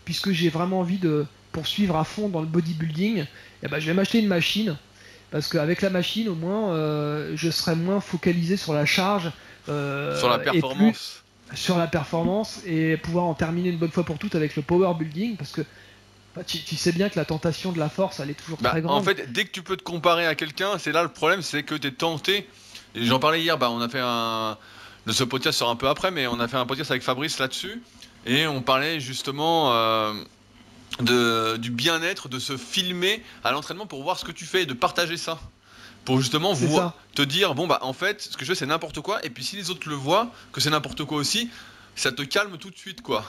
puisque j'ai vraiment envie de poursuivre à fond dans le bodybuilding, eh ben, je vais m'acheter une machine, parce qu'avec la machine, au moins, je serai moins focalisé sur la charge, Sur la performance. et plus sur la performance, et pouvoir en terminer une bonne fois pour toutes avec le power building, parce que bah, tu sais bien que la tentation de la force, elle est toujours Bah, très en grande. fait, dès que tu peux te comparer à quelqu'un, c'est là le problème, c'est que t'es tenté. Et j'en parlais hier, bah, on a fait ce podcast sort un peu après, mais on a fait un podcast avec Fabrice là-dessus. Et on parlait justement du bien-être, de se filmer à l'entraînement pour voir ce que tu fais et de partager ça. Pour justement C'est ça. te dire, bon bah en fait, ce que je fais c'est n'importe quoi. Et puis si les autres le voient, que c'est n'importe quoi aussi, ça te calme tout de suite quoi.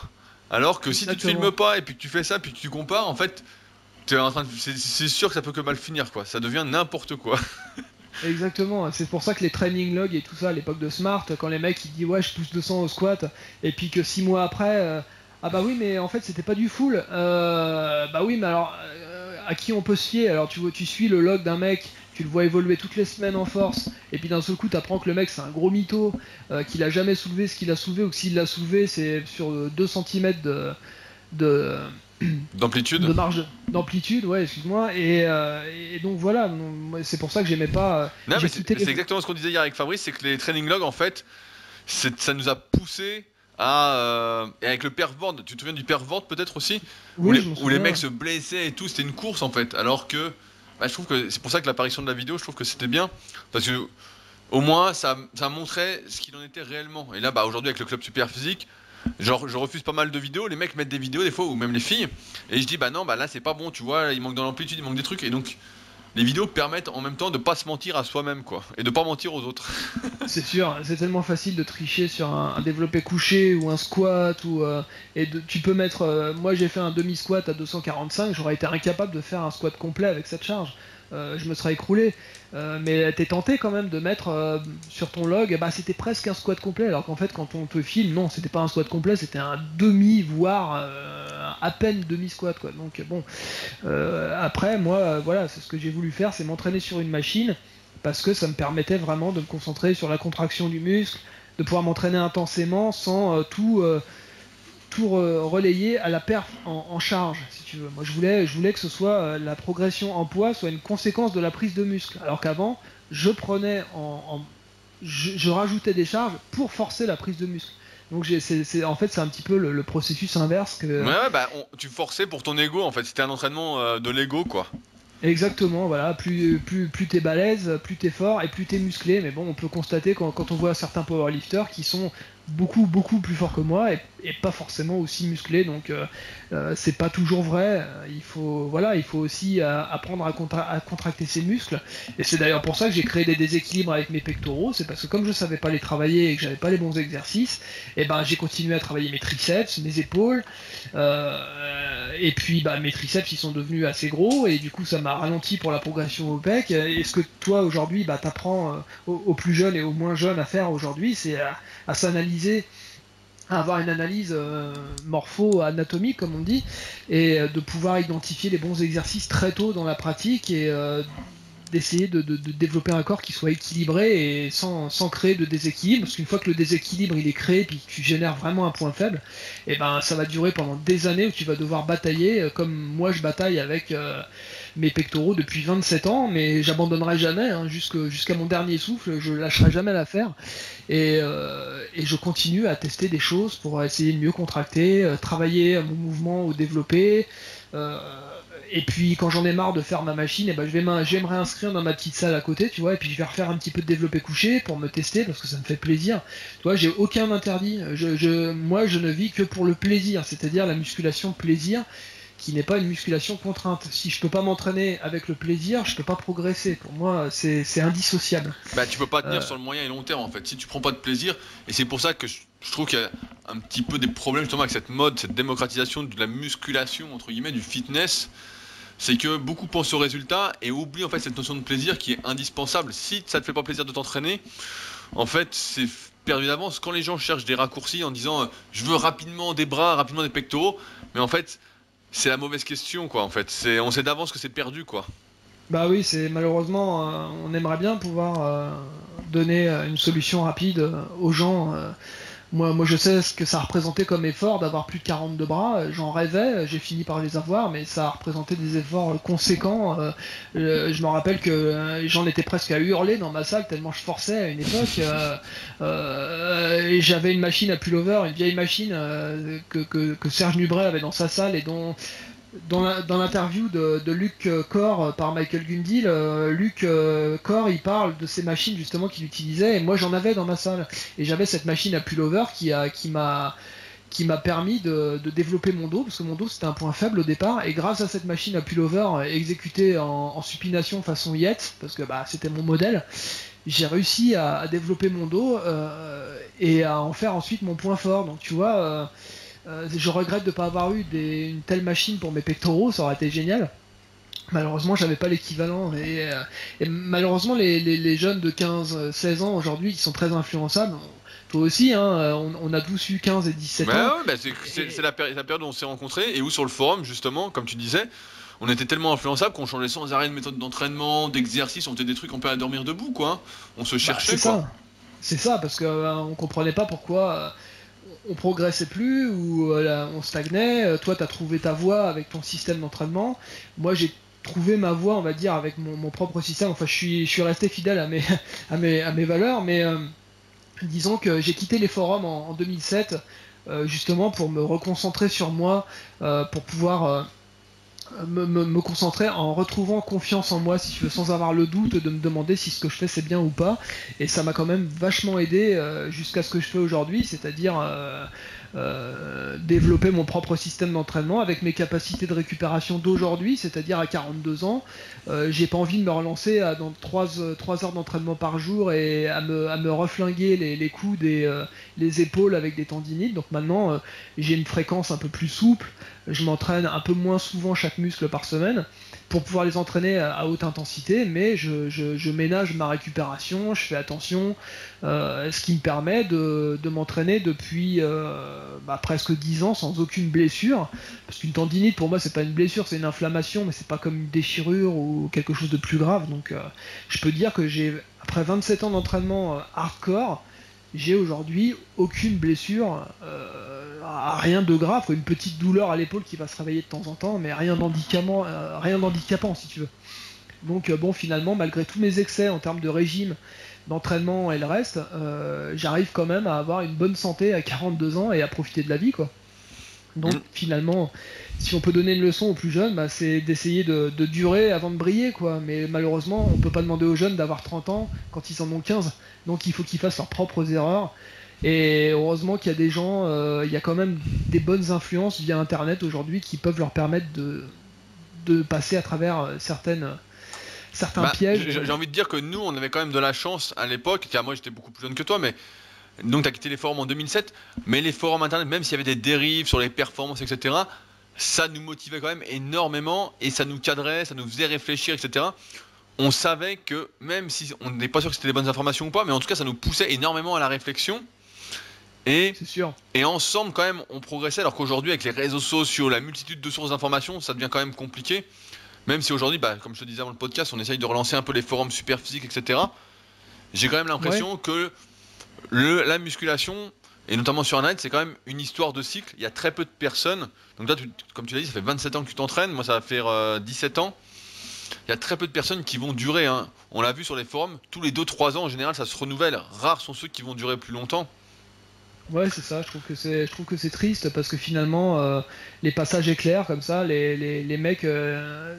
Alors que si tu te Exactement. filmes pas et puis que tu fais ça, puis que tu compares, en fait, c'est sûr que ça peut que mal finir quoi. Ça devient n'importe quoi. Exactement, c'est pour ça que les training logs et tout ça à l'époque de Smart, quand les mecs ils disent ouais je pousse 200 au squat, et puis que 6 mois après, ah bah oui mais en fait c'était pas du full, bah oui mais alors à qui on peut se fier? Alors tu suis le log d'un mec, tu le vois évoluer toutes les semaines en force, et puis d'un seul coup t'apprends que le mec c'est un gros mytho, qu'il a jamais soulevé ce qu'il a soulevé, ou que s'il l'a soulevé c'est sur 2 cm de, D'amplitude. de marge d'amplitude, ouais, excuse-moi, et donc voilà, c'est pour ça que j'aimais pas. Non mais J'ai quitté c'est les. exactement ce qu'on disait hier avec Fabrice, c'est que les training logs en fait, ça nous a poussé à et avec le perf-board, tu te souviens du perf-board peut-être aussi, Oui, je m'en où les souviens. mecs se blessaient et tout, c'était une course en fait, alors que bah, je trouve que c'est pour ça que l'apparition de la vidéo, je trouve que c'était bien, parce que au moins ça montrait ce qu'il en était réellement. Et là bah aujourd'hui avec le club super physique, genre je refuse pas mal de vidéos, les mecs mettent des vidéos des fois, ou même les filles, et je dis bah non bah là c'est pas bon, tu vois, il manque dans l'amplitude, il manque des trucs, et donc les vidéos permettent en même temps de pas se mentir à soi-même quoi, et de pas mentir aux autres. C'est sûr, c'est tellement facile de tricher sur un développé couché ou un squat tu peux mettre. Moi j'ai fait un demi squat à 245, j'aurais été incapable de faire un squat complet avec cette charge. Je me serais écroulé. Mais t'es tenté quand même de mettre sur ton log, bah c'était presque un squat complet, alors qu'en fait quand on te filme, non, c'était pas un squat complet, c'était un demi, voire à peine demi squat quoi. Donc bon, après moi, voilà, c'est ce que j'ai voulu faire, c'est m'entraîner sur une machine parce que ça me permettait vraiment de me concentrer sur la contraction du muscle, de pouvoir m'entraîner intensément sans tout relayer à la perf en charge, si tu veux. Moi, je voulais que ce soit la progression en poids soit une conséquence de la prise de muscle. Alors qu'avant, je prenais je rajoutais des charges pour forcer la prise de muscle. Donc en fait c'est un petit peu le processus inverse que. Ouais, bah tu forçais pour ton ego en fait. C'était un entraînement de l'ego quoi. Exactement, voilà, plus t'es balèze, plus t'es fort et plus t'es musclé. Mais bon, on peut constater quand on voit certains powerlifters qui sont beaucoup plus forts que moi et pas forcément aussi musclés. Donc c'est pas toujours vrai. Il faut aussi apprendre à contracter ses muscles. Et c'est d'ailleurs pour ça que j'ai créé des déséquilibres avec mes pectoraux. C'est parce que comme je savais pas les travailler et que j'avais pas les bons exercices, et ben j'ai continué à travailler mes triceps, mes épaules. Et puis mes triceps ils sont devenus assez gros et du coup ça m'a ralenti pour la progression au pec. Et ce que toi aujourd'hui t'apprends aux plus jeunes et aux moins jeunes à faire aujourd'hui, c'est à s'analyser, à avoir une analyse morpho-anatomique comme on dit, et de pouvoir identifier les bons exercices très tôt dans la pratique et d'essayer de développer un corps qui soit équilibré et sans créer de déséquilibre, parce qu'une fois que le déséquilibre il est créé puis que tu génères vraiment un point faible, et ben ça va durer pendant des années où tu vas devoir batailler comme moi je bataille avec mes pectoraux depuis 27 ans, mais j'abandonnerai jamais jusqu'à mon dernier souffle, je lâcherai jamais l'affaire et je continue à tester des choses pour essayer de mieux contracter, travailler mon mouvement ou développer. Et puis quand j'en ai marre de faire ma machine, je vais me réinscrire dans ma petite salle à côté, tu vois, et puis je vais refaire un petit peu de développé couché pour me tester parce que ça me fait plaisir. Tu vois, j'ai aucun interdit. Moi, je ne vis que pour le plaisir, c'est-à-dire la musculation plaisir, qui n'est pas une musculation contrainte. Si je peux pas m'entraîner avec le plaisir, je peux pas progresser. Pour moi, c'est indissociable. Bah tu peux pas tenir sur le moyen et long terme en fait. Si tu prends pas de plaisir, et c'est pour ça que je trouve qu'il y a un petit peu des problèmes justement avec cette mode, cette démocratisation de la musculation entre guillemets, du fitness. C'est que beaucoup pensent au résultat et oublient en fait cette notion de plaisir qui est indispensable. Si ça te fait pas plaisir de t'entraîner, en fait c'est perdu d'avance. Quand les gens cherchent des raccourcis en disant je veux rapidement des bras, rapidement des pectoraux, mais en fait c'est la mauvaise question quoi. En fait on sait d'avance que c'est perdu quoi. Bah oui, c'est malheureusement, on aimerait bien pouvoir donner une solution rapide aux gens. Moi, je sais ce que ça représentait comme effort d'avoir plus de 42 bras. J'en rêvais, j'ai fini par les avoir, mais ça a représenté des efforts conséquents. Je me rappelle que j'en étais presque à hurler dans ma salle tellement je forçais à une époque. Et j'avais une machine à pullover, une vieille machine que Serge Nubret avait dans sa salle et dont dans l'interview de Luc Corr par Michael Gundil, Luc Corr il parle de ces machines justement qu'il utilisait et moi j'en avais dans ma salle et j'avais cette machine à pullover qui m'a permis de développer mon dos parce que mon dos c'était un point faible au départ et grâce à cette machine à pullover exécutée en supination façon Yet parce que c'était mon modèle, j'ai réussi à développer mon dos et à en faire ensuite mon point fort. Donc tu vois, je regrette de ne pas avoir eu une telle machine pour mes pectoraux, ça aurait été génial. Malheureusement, j'avais pas l'équivalent. Et malheureusement, les jeunes de 15-16 ans aujourd'hui qui sont très influençables, toi aussi, hein, on a tous eu 15 et 17 ans. Ouais, c'est la période où on s'est rencontrés et où sur le forum, justement, comme tu disais, on était tellement influençables qu'on changeait sans arrêt de méthode d'entraînement, d'exercice, on faisait des trucs, on peut à dormir debout, quoi. Hein. On se cherchait, quoi. C'est ça, parce qu'on comprenait pas pourquoi on progressait plus ou on stagnait. Toi, tu as trouvé ta voie avec ton système d'entraînement. Moi, j'ai trouvé ma voie, on va dire, avec mon propre système. Enfin, je suis resté fidèle à mes valeurs, mais disons que j'ai quitté les forums en 2007 justement pour me reconcentrer sur moi, pour pouvoir me concentrer en retrouvant confiance en moi, si tu veux, sans avoir le doute de me demander si ce que je fais c'est bien ou pas. Et ça m'a quand même vachement aidé jusqu'à ce que je fais aujourd'hui, c'est-à-dire développer mon propre système d'entraînement avec mes capacités de récupération d'aujourd'hui, c'est-à-dire à 42 ans. J'ai pas envie de me relancer dans 3 heures d'entraînement par jour et à me reflinguer les coudes et les épaules avec des tendinites. Donc maintenant, j'ai une fréquence un peu plus souple. Je m'entraîne un peu moins souvent chaque muscle par semaine pour pouvoir les entraîner à haute intensité, mais je ménage ma récupération, je fais attention, ce qui me permet de m'entraîner depuis presque 10 ans sans aucune blessure, parce qu'une tendinite pour moi c'est pas une blessure, c'est une inflammation, mais c'est pas comme une déchirure ou quelque chose de plus grave. Donc je peux dire que après 27 ans d'entraînement hardcore, j'ai aujourd'hui aucune blessure, rien de grave, une petite douleur à l'épaule qui va se réveiller de temps en temps, mais rien d'handicapant si tu veux. Donc bon, finalement, malgré tous mes excès en termes de régime, d'entraînement et le reste, j'arrive quand même à avoir une bonne santé à 42 ans et à profiter de la vie, quoi. Donc finalement, si on peut donner une leçon aux plus jeunes, bah, c'est d'essayer de durer avant de briller, quoi. Mais malheureusement, on peut pas demander aux jeunes d'avoir 30 ans quand ils en ont 15. Donc il faut qu'ils fassent leurs propres erreurs. Et heureusement qu'il y a des gens, il y a quand même des bonnes influences via Internet aujourd'hui qui peuvent leur permettre de passer à travers certains pièges. J'ai envie de dire que nous, on avait quand même de la chance à l'époque, car moi j'étais beaucoup plus jeune que toi, mais donc tu as quitté les forums en 2007, mais les forums internet, même s'il y avait des dérives sur les performances, etc., ça nous motivait quand même énormément et ça nous cadrait, ça nous faisait réfléchir, etc. On savait que même si on n'est pas sûr que c'était des bonnes informations ou pas, mais en tout cas ça nous poussait énormément à la réflexion. Et, c'est sûr. Et ensemble quand même on progressait, alors qu'aujourd'hui avec les réseaux sociaux, la multitude de sources d'informations, ça devient quand même compliqué. Même si aujourd'hui, bah, comme je te disais avant le podcast, on essaye de relancer un peu les forums super physiques, etc. J'ai quand même l'impression que la musculation, et notamment sur Internet, c'est quand même une histoire de cycle. Il y a très peu de personnes. Donc là, comme tu l'as dit, ça fait 27 ans que tu t'entraînes. Moi, ça va faire 17 ans. Il y a très peu de personnes qui vont durer. Hein. On l'a vu sur les forums, tous les 2-3 ans, en général, ça se renouvelle. Rares sont ceux qui vont durer plus longtemps. Ouais, c'est ça, je trouve que c'est triste parce que finalement, les passages éclairs comme ça, les mecs,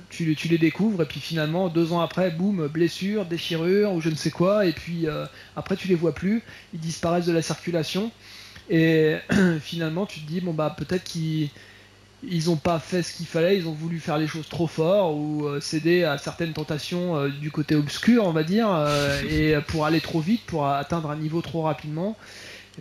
tu les découvres et puis finalement, 2 ans après, boum, blessure, déchirure ou je ne sais quoi, et puis après tu les vois plus, ils disparaissent de la circulation et finalement tu te dis, bon bah peut-être qu'ils ont pas fait ce qu'il fallait, ils ont voulu faire les choses trop fort ou céder à certaines tentations du côté obscur, on va dire, et pour aller trop vite, pour atteindre un niveau trop rapidement.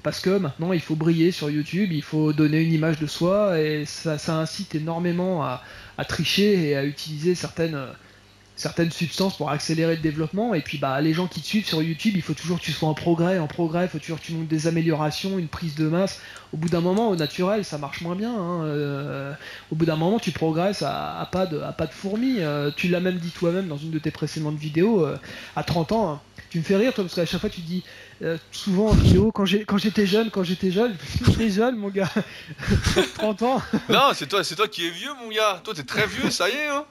Parce que maintenant il faut briller sur YouTube, il faut donner une image de soi et ça incite énormément à tricher et à utiliser certaines substances pour accélérer le développement. Et puis bah les gens qui te suivent sur YouTube, il faut toujours que tu sois en progrès, il faut toujours que tu montres des améliorations, une prise de masse. Au bout d'un moment, au naturel, ça marche moins bien. Hein. Au bout d'un moment, tu progresses à pas de fourmi. Tu l'as même dit toi-même dans une de tes précédentes vidéos, à 30 ans. Hein. Tu me fais rire toi parce qu'à chaque fois tu dis souvent en vidéo quand j'étais jeune, j'étais jeune mon gars. 30 ans. Non, c'est toi qui es vieux mon gars. Toi t'es très vieux, ça y est hein.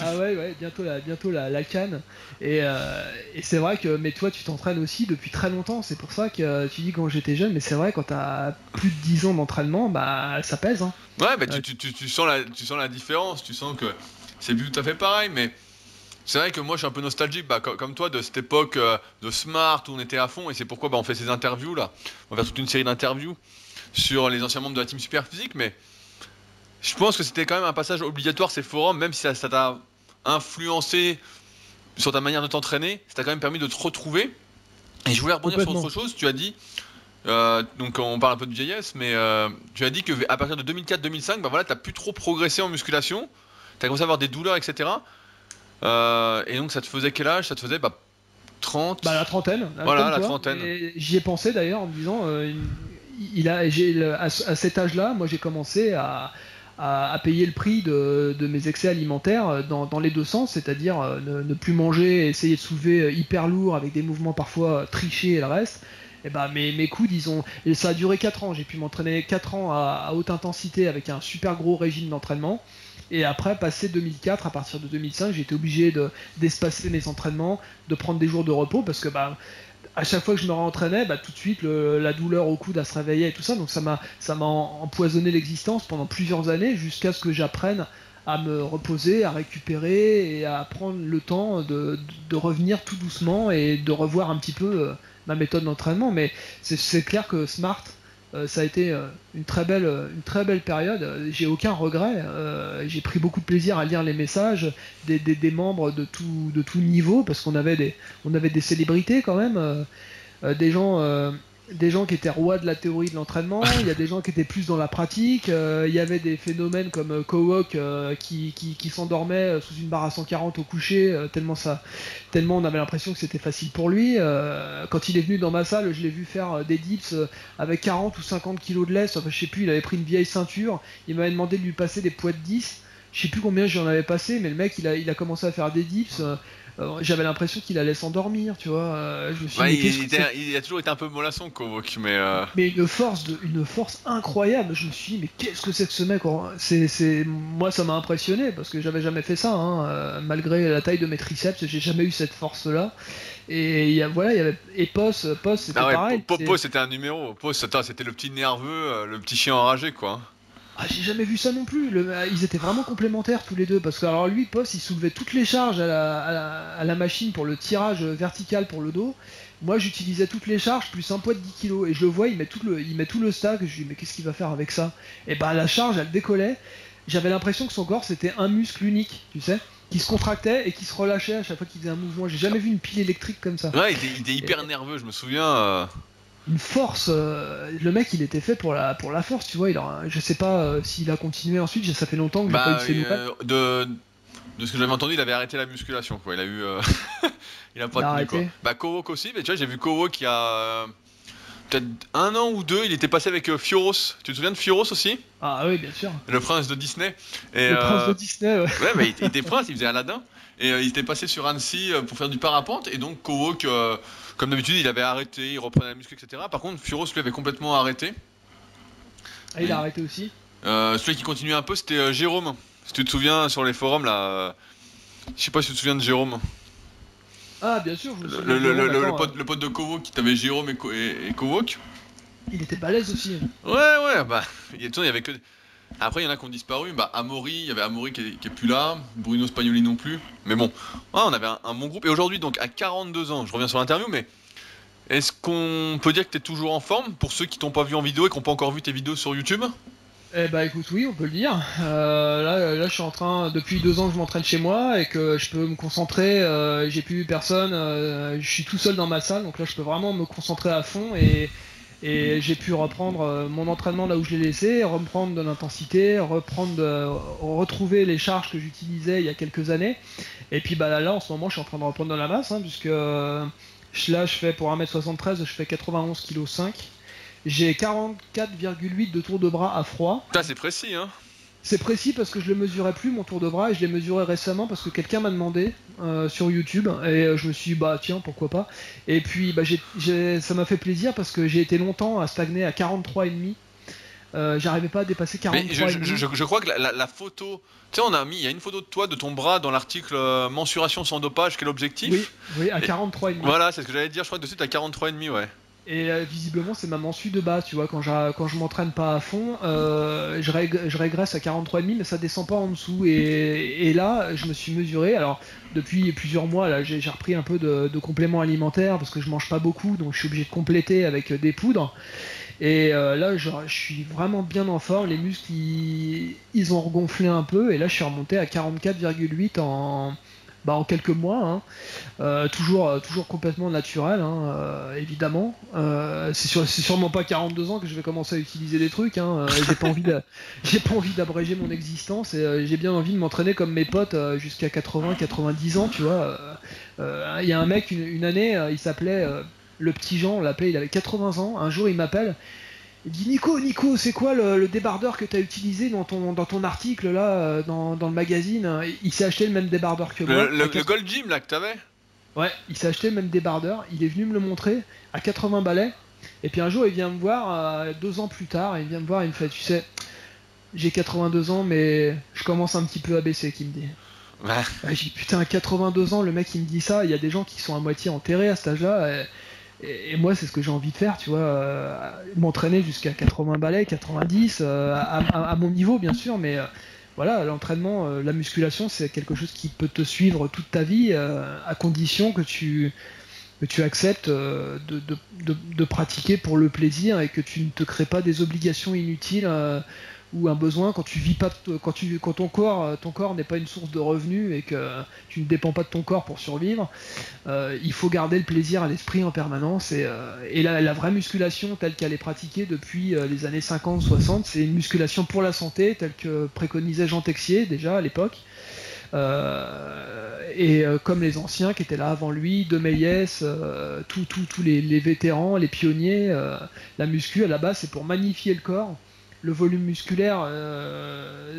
Ah ouais, bientôt la canne. Et c'est vrai que, mais toi tu t'entraînes aussi depuis très longtemps, c'est pour ça que tu dis quand j'étais jeune, mais c'est vrai quand t'as plus de 10 ans d'entraînement, bah ça pèse. Hein. Ouais, bah tu sens la différence, tu sens que c'est plus tout à fait pareil, mais c'est vrai que moi je suis un peu nostalgique, bah, comme toi, de cette époque de Smart où on était à fond, et c'est pourquoi bah, on fait ces interviews là. On va faire toute une série d'interviews sur les anciens membres de la team Super Physique, mais je pense que c'était quand même un passage obligatoire ces forums, même si ça t'a influencé sur ta manière de t'entraîner, ça t'a quand même permis de te retrouver. Et je voulais rebondir sur autre chose, tu as dit, donc on parle un peu de vieillesse, mais tu as dit qu'à partir de 2004-2005, bah, voilà, t'as plus trop progressé en musculation, t'as commencé à avoir des douleurs, etc. Et donc ça te faisait quel âge? Ça te faisait 30. Bah la trentaine. Voilà, la trentaine. J'y ai pensé d'ailleurs en me disant, à cet âge-là, moi j'ai commencé à payer le prix de mes excès alimentaires dans les deux sens, c'est-à-dire ne plus manger, essayer de soulever hyper lourd avec des mouvements parfois trichés et le reste. Et bah mes coudes, et ça a duré 4 ans. J'ai pu m'entraîner 4 ans à haute intensité avec un super gros régime d'entraînement. Et après, passé 2004, à partir de 2005, j'ai été obligé d'espacer mes entraînements, de prendre des jours de repos parce que bah, à chaque fois que je me réentraînais, bah, tout de suite la douleur au coude, elle se réveillait et tout ça. Donc ça m'a empoisonné l'existence pendant plusieurs années jusqu'à ce que j'apprenne à me reposer, à récupérer et à prendre le temps de revenir tout doucement et de revoir un petit peu ma méthode d'entraînement. Mais c'est clair que Smart, ça a été une très belle période. J'ai aucun regret. J'ai pris beaucoup de plaisir à lire les messages des membres de tout niveau parce qu'on avait des célébrités quand même, des gens qui étaient rois de la théorie de l'entraînement. Il y a des gens qui étaient plus dans la pratique. Il y avait des phénomènes comme Kowok qui s'endormait sous une barre à 140 au coucher tellement on avait l'impression que c'était facile pour lui. Quand il est venu dans ma salle, je l'ai vu faire des dips avec 40 ou 50 kilos de lest. Enfin, je sais plus, il avait pris une vieille ceinture. Il m'avait demandé de lui passer des poids de 10. Je sais plus combien j'en avais passé, mais le mec il a commencé à faire des dips J'avais l'impression qu'il allait s'endormir, tu vois. Je me suis Ouais, dit, mais qu'est-ce que c'est? il a toujours été un peu mollasson, Kovok, mais Mais une force incroyable. Je me suis dit, mais qu'est-ce que c'est que ce mec? Moi, ça m'a impressionné parce que j'avais jamais fait ça, hein. Malgré la taille de mes triceps, j'ai jamais eu cette force-là. Et voilà, il y avait Pos, c'était ah ouais, pareil. Popo c'était un numéro. Popo, c'était le petit nerveux, le petit chien enragé, quoi. Ah, j'ai jamais vu ça non plus. Ils étaient vraiment complémentaires tous les deux. Parce que alors lui, Post, il soulevait toutes les charges à la machine pour le tirage vertical pour le dos. Moi, j'utilisais toutes les charges plus un poids de 10 kilos. Et je le vois, il met tout le stack. Je lui dis, mais qu'est-ce qu'il va faire avec ça? Et bah, la charge, elle décollait. J'avais l'impression que son corps, c'était un muscle unique, tu sais, qui se contractait et qui se relâchait à chaque fois qu'il faisait un mouvement. J'ai jamais vu une pile électrique comme ça. Ouais, il était hyper nerveux, je me souviens. Une force, le mec il était fait pour la force, tu vois. Je sais pas s'il a continué ensuite, ça fait longtemps que j'ai pas eu de ses nouvelles. De ce que j'avais entendu, il avait arrêté la musculation, quoi. Il a eu. Il a pas tenu, quoi. Arrêté. Bah, Kovok aussi, mais tu vois, j'ai vu Kovok il y a. Peut-être 1 an ou 2, il était passé avec Fioros. Tu te souviens de Fioros aussi? Ah oui, bien sûr. Le prince de Disney. Et, Le prince de Disney, ouais. Ouais, mais il était prince, il faisait Aladdin. Et il était passé sur Annecy pour faire du parapente. Et donc, Kovok, comme d'habitude, il avait arrêté, il reprenait la muscu, etc. Par contre, Fioros lui avait complètement arrêté. Ah, il a arrêté aussi. Celui qui continuait un peu, c'était Jérôme. Si tu te souviens sur les forums, là. Je sais pas si tu te souviens de Jérôme. Ah, bien sûr, je me souviens de Jérôme, Le pote de Kovok, qui t'avait Jérôme et Kovok. il était balèze aussi. Ouais, bah, il y avait que. Après, il y en a qui ont disparu. Bah, Amaury, il y avait Amaury qui est plus là. Bruno Spagnoli non plus. Mais bon, ouais, on avait un bon groupe. Et aujourd'hui, donc, à 42 ans, je reviens sur l'interview, mais est-ce qu'on peut dire que t'es toujours en forme pour ceux qui t'ont pas vu en vidéo et qui n'ont pas encore vu tes vidéos sur YouTube? Eh bah écoute, oui, on peut le dire. Là, je suis en train, depuis 2 ans que je m'entraîne chez moi et que je peux me concentrer. J'ai plus personne, je suis tout seul dans ma salle, donc là, je peux vraiment me concentrer à fond et j'ai pu reprendre mon entraînement là où je l'ai laissé, reprendre de l'intensité, retrouver les charges que j'utilisais il y a quelques années. Et puis bah là, en ce moment, je suis en train de reprendre de la masse, hein, puisque là, je fais pour 1m73, je fais 91,5 kg. J'ai 44,8 de tour de bras à froid. Putain, c'est précis, hein. C'est précis parce que je le mesurais plus mon tour de bras et je l'ai mesuré récemment parce que quelqu'un m'a demandé sur YouTube et je me suis dit bah tiens pourquoi pas. Et puis bah, ça m'a fait plaisir parce que j'ai été longtemps à stagner à 43,5. J'arrivais pas à dépasser 43,5. Mais je crois que la photo, tu sais, il y a une photo de toi, de ton bras dans l'article mensuration sans dopage, quel objectif? Oui, à 43,5. Voilà, c'est ce que j'allais dire, je crois que dessus t'as 43,5, ouais. Et visiblement c'est ma mensu de base, tu vois, quand je m'entraîne pas à fond, je régresse à 43,5 mais ça descend pas en dessous. Et là je me suis mesuré, alors depuis plusieurs mois là j'ai repris un peu de compléments alimentaires parce que je mange pas beaucoup donc je suis obligé de compléter avec des poudres. Et là je suis vraiment bien en forme, les muscles ils ont regonflé un peu et là je suis remonté à 44,8 en quelques mois, hein. Toujours complètement naturel, hein, évidemment. C'est sûrement pas 42 ans que je vais commencer à utiliser des trucs, hein. J'ai pas envie d'abréger mon existence et j'ai bien envie de m'entraîner comme mes potes jusqu'à 80-90 ans, tu vois. Il y a un mec une année, il s'appelait le petit Jean, on l'appelait, il avait 80 ans. Un jour, il m'appelle. Il dit Nico, c'est quoi le débardeur que tu as utilisé dans ton article là, dans le magazine? Il s'est acheté le même débardeur que moi. Le Gold Gym là que t'avais? Ouais, il s'est acheté le même débardeur. Il est venu me le montrer à 80 balais. Et puis un jour, il vient me voir 2 ans plus tard. Il vient me voir, il me fait, tu sais, j'ai 82 ans, mais je commence un petit peu à baisser, qu'il me dit. Ouais. J'ai dit putain, à 82 ans, le mec il me dit ça. Il y a des gens qui sont à moitié enterrés à cet âge-là. Et moi, c'est ce que j'ai envie de faire, tu vois, m'entraîner jusqu'à 80 balais, 90, à mon niveau, bien sûr, mais voilà, l'entraînement, la musculation, c'est quelque chose qui peut te suivre toute ta vie, à condition que tu acceptes de pratiquer pour le plaisir et que tu ne te crées pas des obligations inutiles ou un besoin quand tu vis pas quand ton corps n'est pas une source de revenus et que tu ne dépends pas de ton corps pour survivre. Il faut garder le plaisir à l'esprit en permanence et la vraie musculation telle qu'elle est pratiquée depuis les années 50-60, c'est une musculation pour la santé telle que préconisait Jean Texier déjà à l'époque. Comme les anciens qui étaient là avant lui, De Méliès, tous les vétérans, les pionniers, la muscu à la base c'est pour magnifier le corps, le volume musculaire,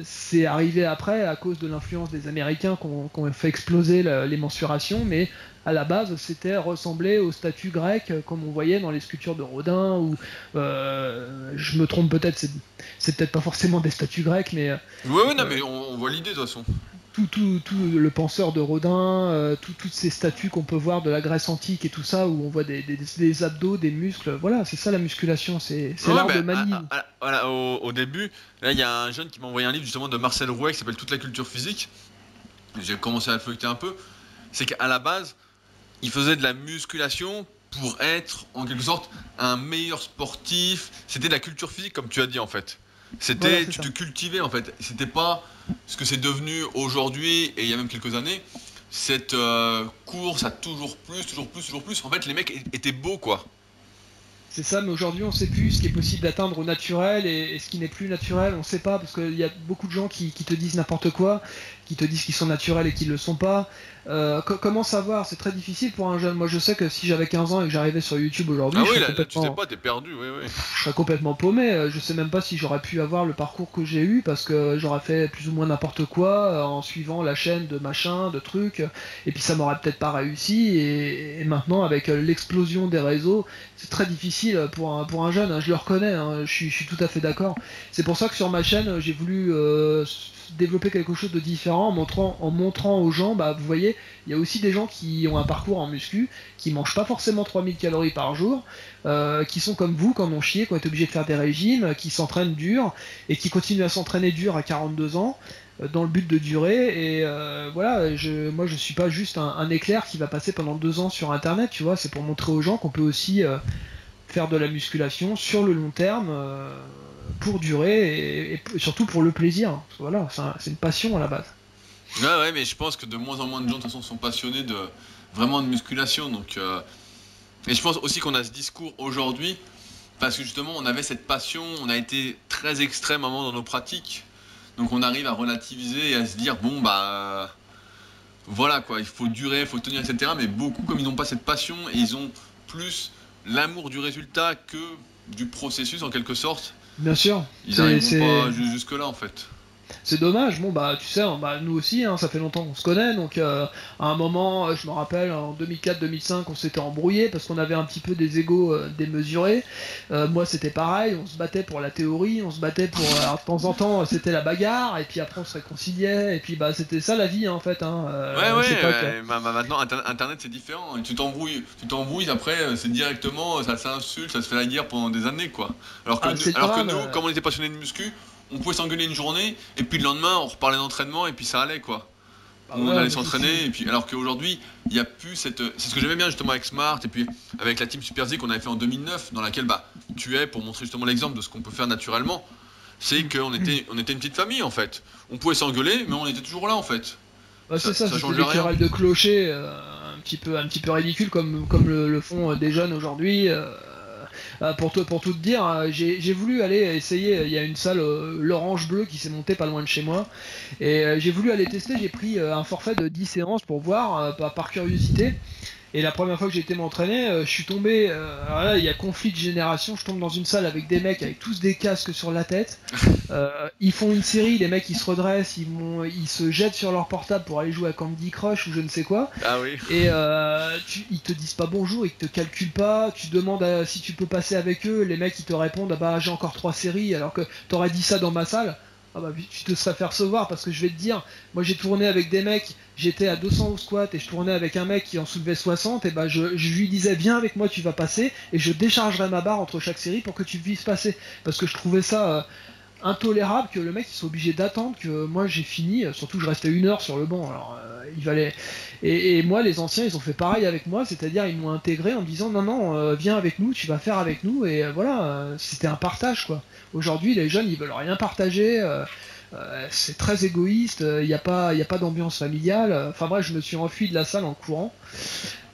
c'est arrivé après à cause de l'influence des Américains qui ont fait exploser les mensurations, mais à la base, c'était ressembler au statut grec comme on voyait dans les sculptures de Rodin, ou je me trompe peut-être, c'est peut-être pas forcément des statues grecques, mais Ouais, non, mais on voit l'idée de toute façon. tout le penseur de Rodin, toutes ces statues qu'on peut voir de la Grèce antique et tout ça, où on voit des abdos, des muscles, voilà, c'est ça la musculation, c'est l'art de manie. Voilà, au début, là il y a un jeune qui m'a envoyé un livre justement de Marcel Rouet qui s'appelle Toute la culture physique. J'ai commencé à le feuilleter un peu. C'est qu'à la base, il faisait de la musculation pour être en quelque sorte un meilleur sportif. C'était de la culture physique comme tu as dit en fait. C'était, Voilà, tu te cultivais en fait. C'était pas ce que c'est devenu aujourd'hui et il y a même quelques années. Cette course à toujours plus, toujours plus, toujours plus. En fait, les mecs étaient beaux quoi. C'est ça, mais aujourd'hui on sait plus ce qui est possible d'atteindre au naturel et ce qui n'est plus naturel, on sait pas, parce qu'il y a beaucoup de gens qui te disent n'importe quoi, qui te disent qu'ils sont naturels et qu'ils le sont pas. Comment savoir? C'est très difficile pour un jeune. Moi je sais que si j'avais 15 ans et que j'arrivais sur YouTube aujourd'hui, Ah oui, là, tu sais pas, t'es perdu, oui, oui. je serais complètement paumé. Je sais même pas si j'aurais pu avoir le parcours que j'ai eu, parce que j'aurais fait plus ou moins n'importe quoi en suivant la chaîne de machin, de trucs, et puis ça m'aurait peut-être pas réussi. Et maintenant avec l'explosion des réseaux, c'est très difficile pour un jeune, hein, je le reconnais, hein, je suis tout à fait d'accord. C'est pour ça que sur ma chaîne, j'ai voulu développer quelque chose de différent en montrant aux gens, bah vous voyez, il y a aussi des gens qui ont un parcours en muscu, qui mangent pas forcément 3000 calories par jour, qui sont comme vous, qui en ont chié, qui ont été obligés de faire des régimes, qui s'entraînent dur, et qui continuent à s'entraîner dur à 42 ans, dans le but de durer. Et voilà, moi je suis pas juste un éclair qui va passer pendant 2 ans sur internet, tu vois, c'est pour montrer aux gens qu'on peut aussi faire de la musculation sur le long terme, pour durer, et surtout pour le plaisir. Voilà, c'est une passion à la base. Ouais, mais je pense que de moins en moins de gens de toute façon sont passionnés vraiment de musculation. Donc, et je pense aussi qu'on a ce discours aujourd'hui parce que justement on avait cette passion, on a été très extrême à un moment dans nos pratiques. Donc on arrive à relativiser et à se dire bon bah voilà quoi, il faut durer, il faut tenir, etc. Mais beaucoup comme ils n'ont pas cette passion et ils ont plus l'amour du résultat que du processus en quelque sorte, Bien sûr, ils n'arriveront pas jusque là en fait. c'est dommage. Bon bah tu sais, hein, bah, nous aussi, hein, ça fait longtemps qu'on se connaît, donc à un moment, je me rappelle en 2004-2005, on s'était embrouillé parce qu'on avait un petit peu des égos démesurés. Moi c'était pareil, on se battait pour la théorie, on se battait pour alors, de temps en temps c'était la bagarre, et puis après on se réconciliait, et puis bah c'était ça la vie en fait. Hein, maintenant Internet c'est différent. Tu t'embrouilles après, c'est directement, ça s'insulte, ça se fait la guerre pendant des années quoi. Alors que nous, comme on était passionnés de muscu, on pouvait s'engueuler une journée et puis le lendemain on reparlait d'entraînement et puis ça allait quoi. On allait s'entraîner et puis alors qu'aujourd'hui il n'y a plus cette, c'est ce que j'aimais bien justement avec Smart et puis avec la team Super Z qu'on avait fait en 2009 dans laquelle bah tu es pour montrer justement l'exemple de ce qu'on peut faire naturellement. C'est qu'on était une petite famille en fait. On pouvait s'engueuler mais on était toujours là en fait. Bah, c'est ça, c'était des querelles de clocher un petit peu ridicule comme le font des jeunes aujourd'hui. Pour tout te dire, j'ai voulu aller essayer, il y a une salle l'Orange Bleu qui s'est montée pas loin de chez moi, et j'ai voulu aller tester, j'ai pris un forfait de 10 séances pour voir, par curiosité. Et la première fois que j'ai été m'entraîner, je suis tombé, alors là il y a conflit de génération, je tombe dans une salle avec des mecs avec tous des casques sur la tête, ils font une série, les mecs ils se redressent, ils se jettent sur leur portable pour aller jouer à Candy Crush ou je ne sais quoi, ah oui. et ils te disent pas bonjour, ils te calculent pas, tu demandes si tu peux passer avec eux, les mecs ils te répondent ah bah j'ai encore 3 séries, alors que t'aurais dit ça dans ma salle. Ah bah tu te serais fait recevoir, parce que je vais te dire, moi j'ai tourné avec des mecs, j'étais à 200 au squat et je tournais avec un mec qui en soulevait 60, et bah je lui disais viens avec moi tu vas passer, et je déchargerai ma barre entre chaque série pour que tu puisses passer, parce que je trouvais ça intolérable que le mec il soit obligé d'attendre que moi j'ai fini, surtout que je restais 1 heure sur le banc, alors il valait. Et moi les anciens ils ont fait pareil avec moi, c'est-à-dire ils m'ont intégré en me disant non viens avec nous, tu vas faire avec nous, et voilà, c'était un partage quoi. Aujourd'hui les jeunes ils veulent rien partager, c'est très égoïste, il n'y a pas d'ambiance familiale, enfin bref je me suis enfui de la salle en courant,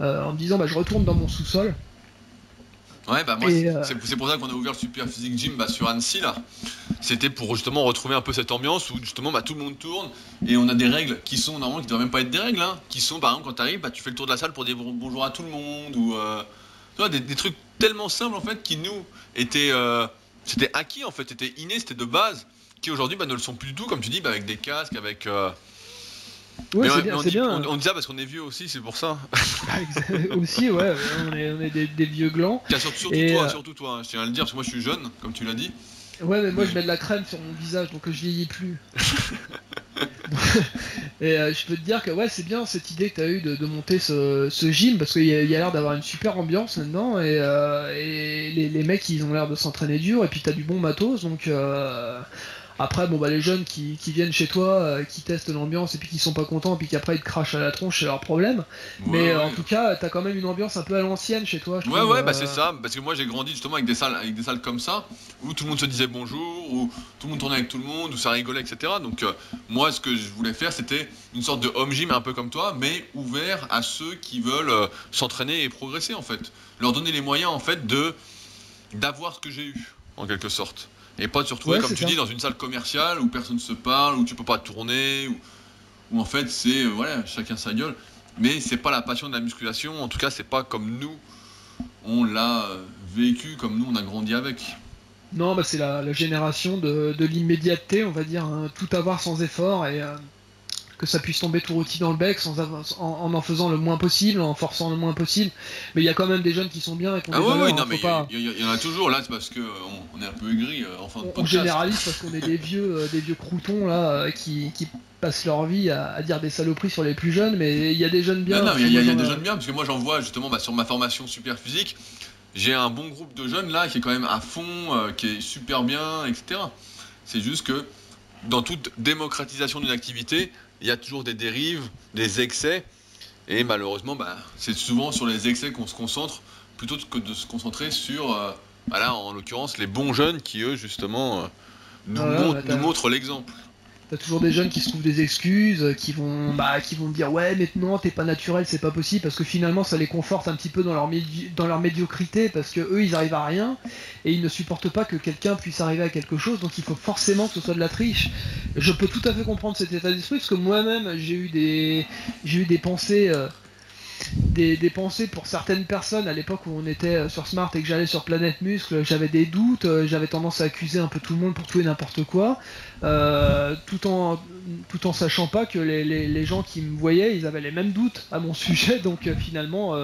en me disant bah je retourne dans mon sous-sol. Ouais bah moi c'est pour ça qu'on a ouvert le Super Physique Gym sur Annecy là. C'était pour justement retrouver un peu cette ambiance où justement bah, tout le monde tourne et on a des règles qui sont normalement qui ne doivent même pas être des règles, hein, qui sont par exemple quand tu arrives, bah, tu fais le tour de la salle pour dire bonjour à tout le monde ou tu vois, des trucs tellement simples en fait qui nous étaient c'était acquis en fait, c'était inné, c'était de base, qui aujourd'hui ne le sont plus du tout, comme tu dis, avec des casques, avec. Ouais, mais c'est bien. On dit ça parce qu'on est vieux aussi, c'est pour ça. Aussi, ouais, on est des vieux glands. Surtout toi, hein, je tiens à le dire, parce que moi je suis jeune, comme tu l'as dit. Ouais, mais moi je mets de la crème sur mon visage, donc je vieillis plus. Et je peux te dire que ouais, c'est bien cette idée que tu as eue de monter ce gym, parce qu'il y a l'air d'avoir une super ambiance là-dedans, et les mecs ils ont l'air de s'entraîner dur, et puis tu as du bon matos, donc après bon bah les jeunes qui viennent chez toi, qui testent l'ambiance et puis qui sont pas contents, et puis qu'après ils te crachent à la tronche, c'est leur problème. Mais en tout cas t'as quand même une ambiance un peu à l'ancienne chez toi, je trouve. Ouais, bah c'est ça, parce que moi j'ai grandi justement avec des salles comme ça, où tout le monde se disait bonjour, où tout le monde tournait avec tout le monde, où ça rigolait, etc. Donc moi ce que je voulais faire c'était une sorte de home gym un peu comme toi, mais ouvert à ceux qui veulent s'entraîner et progresser en fait. Leur donner les moyens en fait d'avoir ce que j'ai eu, en quelque sorte. Et pas de se retrouver, comme tu dis, dans une salle commerciale où personne se parle, où tu peux pas tourner, où en fait c'est voilà, chacun sa gueule. Mais c'est pas la passion de la musculation, en tout cas c'est pas comme nous on l'a vécu, comme nous on a grandi avec. Non, bah c'est la génération de l'immédiateté, on va dire, hein, tout avoir sans effort, et que ça puisse tomber tout rôti dans le bec en faisant le moins possible, en forçant le moins possible. Mais il y a quand même des jeunes qui sont bien et qui ont des valeurs, oui, non, mais il y en a toujours. Là, c'est parce que on est un peu aigri en fin de podcast. On généralise parce qu'on est des vieux croutons là qui passent leur vie à dire des saloperies sur les plus jeunes, mais il y a des jeunes bien. Non, il y a des jeunes bien, parce que moi j'en vois justement sur ma formation super physique. J'ai un bon groupe de jeunes là qui est quand même à fond, qui est super bien, etc. C'est juste que dans toute démocratisation d'une activité, il y a toujours des dérives, des excès, et malheureusement, c'est souvent sur les excès qu'on se concentre, plutôt que de se concentrer sur, en l'occurrence, les bons jeunes qui, eux, justement, nous montrent l'exemple. T'as toujours des jeunes qui se trouvent des excuses, qui vont dire ouais maintenant t'es pas naturel, c'est pas possible, parce que finalement ça les conforte un petit peu dans leur médiocrité, parce que eux ils arrivent à rien et ils ne supportent pas que quelqu'un puisse arriver à quelque chose, donc il faut forcément que ce soit de la triche. Je peux tout à fait comprendre cet état d'esprit, parce que moi-même j'ai eu des pensées. Des pensées pour certaines personnes à l'époque où on était sur Smart et que j'allais sur Planète Muscle, j'avais des doutes, j'avais tendance à accuser un peu tout le monde pour tout et n'importe quoi, tout en sachant pas que les gens qui me voyaient, ils avaient les mêmes doutes à mon sujet, donc finalement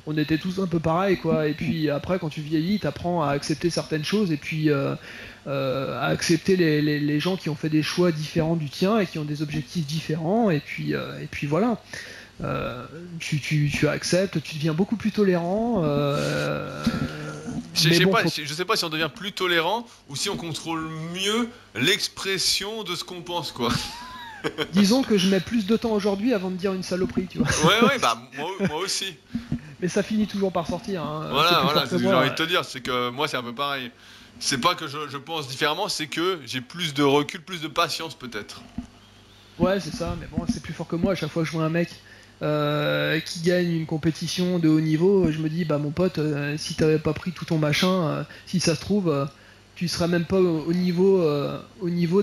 on était tous un peu pareils quoi. Et puis après quand tu vieillis, t'apprends à accepter certaines choses, et puis à accepter les gens qui ont fait des choix différents du tien et qui ont des objectifs différents, et puis voilà. Tu acceptes, tu deviens beaucoup plus tolérant. Je sais pas si on devient plus tolérant ou si on contrôle mieux l'expression de ce qu'on pense, quoi. Disons que je mets plus de temps aujourd'hui avant de dire une saloperie, tu vois. Ouais, moi aussi. Mais ça finit toujours par sortir. Hein. Voilà, c'est ce que j'ai envie de te dire, c'est que moi c'est un peu pareil. C'est pas que je pense différemment, c'est que j'ai plus de recul, plus de patience peut-être. Ouais, c'est ça, mais bon, c'est plus fort que moi. À chaque fois que je vois un mec qui gagne une compétition de haut niveau, je me dis, bah mon pote, si t'avais pas pris tout ton machin, si ça se trouve, tu seras même pas au niveau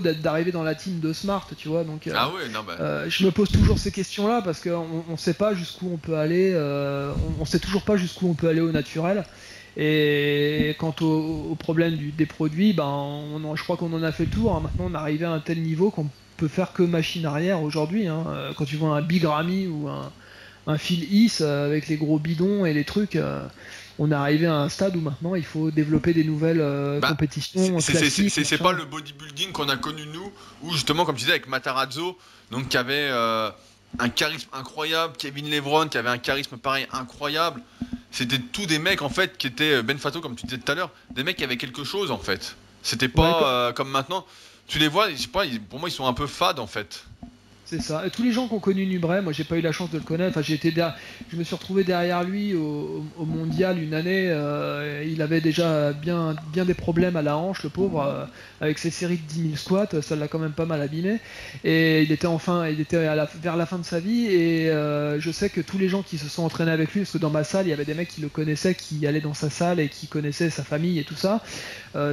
d'arriver dans la team de Smart, tu vois. Donc, je me pose toujours ces questions-là, parce qu'on sait pas jusqu'où on peut aller, on sait toujours pas jusqu'où on peut aller au naturel. Et quant au problème des produits, je crois qu'on en a fait le tour. Hein. Maintenant, on est arrivé à un tel niveau qu'on peut faire que machine arrière aujourd'hui. Hein. Quand tu vois un Big Ramy ou un Phil Heath avec les gros bidons et les trucs, on est arrivé à un stade où maintenant il faut développer des nouvelles compétitions. C'est pas le bodybuilding qu'on a connu nous, où justement, comme tu disais, avec Matarazzo, donc qui avait un charisme incroyable, Kevin Levron qui avait un charisme pareil incroyable. C'était tous des mecs en fait qui étaient Ben Fato, comme tu disais tout à l'heure, des mecs qui avaient quelque chose en fait. C'était pas comme maintenant. Tu les vois, je sais pas, pour moi ils sont un peu fades en fait. C'est ça. Et tous les gens qui ont connu Nubret, moi j'ai pas eu la chance de le connaître. Enfin, je me suis retrouvé derrière lui au mondial une année. Il avait déjà bien des problèmes à la hanche, le pauvre, avec ses séries de 10 000 squats. Ça l'a quand même pas mal abîmé. Et il était vers la fin de sa vie. Et je sais que tous les gens qui se sont entraînés avec lui, parce que dans ma salle, il y avait des mecs qui le connaissaient, qui allaient dans sa salle et qui connaissaient sa famille et tout ça.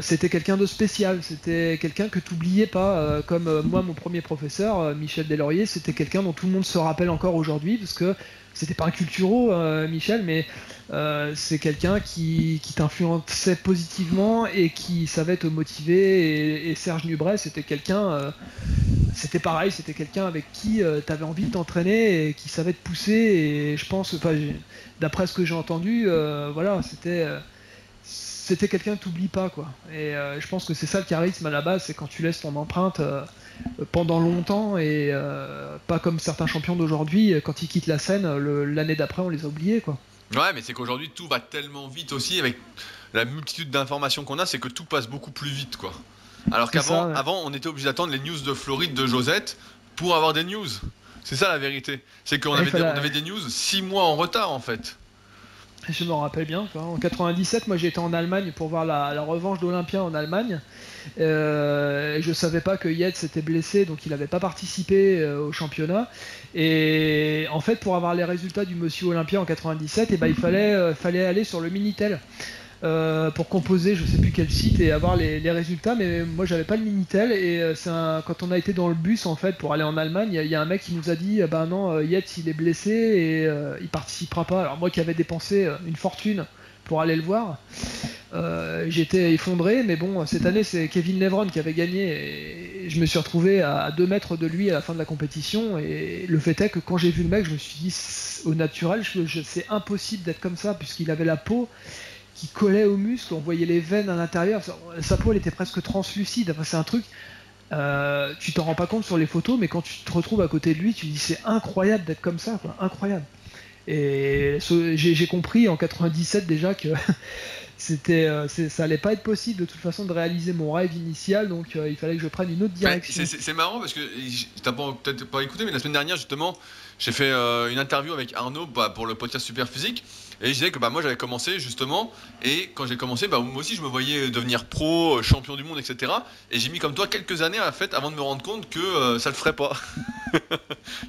C'était quelqu'un de spécial. C'était quelqu'un que t'oubliais pas. Comme moi, mon premier professeur, Michel Delorme, Laurier, c'était quelqu'un dont tout le monde se rappelle encore aujourd'hui, parce que c'était pas un culturo, Michel, mais c'est quelqu'un qui t'influençait positivement et qui savait te motiver. Et Serge Nubret, c'était quelqu'un, c'était pareil, c'était quelqu'un avec qui t'avais envie de t'entraîner et qui savait te pousser. Et je pense, d'après ce que j'ai entendu, voilà, c'était quelqu'un que t'oublies pas, quoi. Et je pense que c'est ça le charisme à la base, c'est quand tu laisses ton empreinte pendant longtemps, et pas comme certains champions d'aujourd'hui, quand ils quittent la scène, l'année d'après on les a oubliés, quoi. Ouais, mais c'est qu'aujourd'hui tout va tellement vite aussi, avec la multitude d'informations qu'on a, c'est que tout passe beaucoup plus vite, quoi. Alors qu'avant, ouais. on était obligé d'attendre les news de Floride de Josette pour avoir des news. C'est ça la vérité. C'est qu'on avait des news 6 mois en retard, en fait. Je me rappelle bien, quoi. En 97, moi j'étais en Allemagne pour voir la revanche d'Olympia en Allemagne. Je savais pas que Yates s'était blessé, donc il n'avait pas participé au championnat. Et en fait, pour avoir les résultats du Monsieur Olympia en 97, il fallait aller sur le Minitel pour composer, je sais plus quel site, et avoir les résultats. Mais moi j'avais pas le Minitel, et quand on a été dans le bus en fait pour aller en Allemagne, il y a un mec qui nous a dit bah non, Yates il est blessé et il participera pas. Alors moi qui avais dépensé une fortune pour aller le voir, j'étais effondré. Mais bon, cette année c'est Kevin Levron qui avait gagné, et je me suis retrouvé à 2 mètres de lui à la fin de la compétition. Et le fait est que quand j'ai vu le mec, je me suis dit au naturel, c'est impossible d'être comme ça, puisqu'il avait la peau qui collait aux muscles, on voyait les veines à l'intérieur, sa peau elle était presque translucide. Enfin, c'est un truc, tu t'en rends pas compte sur les photos, mais quand tu te retrouves à côté de lui, tu te dis c'est incroyable d'être comme ça, quoi, incroyable. Et j'ai compris en 97 déjà que ça allait pas être possible de toute façon de réaliser mon rêve initial, donc il fallait que je prenne une autre direction. C'est marrant parce que t'as peut-être pas écouté, mais la semaine dernière justement, j'ai fait une interview avec Arnaud pour le podcast Super Physique, et je disais que moi j'avais commencé justement, et quand j'ai commencé, moi aussi je me voyais devenir pro, champion du monde, etc. Et j'ai mis comme toi quelques années à fait avant de me rendre compte que ça le ferait pas.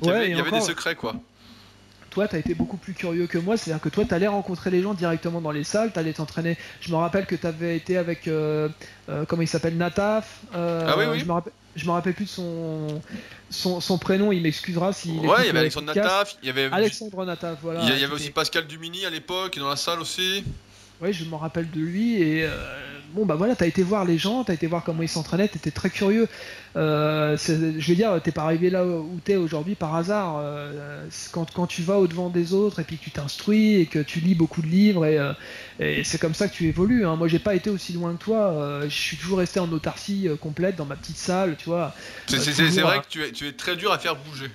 Il y avait des secrets, quoi. Toi, t'as été beaucoup plus curieux que moi, c'est-à-dire que toi, t'allais rencontrer les gens directement dans les salles, t'allais t'entraîner. Je me rappelle que t'avais été avec, comment il s'appelle, Nataf. Ah oui. Je me rappelle plus de son prénom, il m'excusera s'il Ouais, il y avait Alexandre Nataf, il y avait Alexandre Nataf, voilà. Il y avait aussi Pascal Dumini à l'époque, dans la salle aussi. Oui, je me rappelle de lui, et bon bah voilà, t'as été voir les gens, t'as été voir comment ils s'entraînaient, t'étais très curieux. Je veux dire, t'es pas arrivé là où t'es aujourd'hui par hasard. Quand tu vas au-devant des autres, et puis que tu t'instruis, et que tu lis beaucoup de livres, et c'est comme ça que tu évolues, hein. Moi j'ai pas été aussi loin que toi, je suis toujours resté en autarcie complète dans ma petite salle, tu vois. C'est vrai que tu es très dur à faire bouger.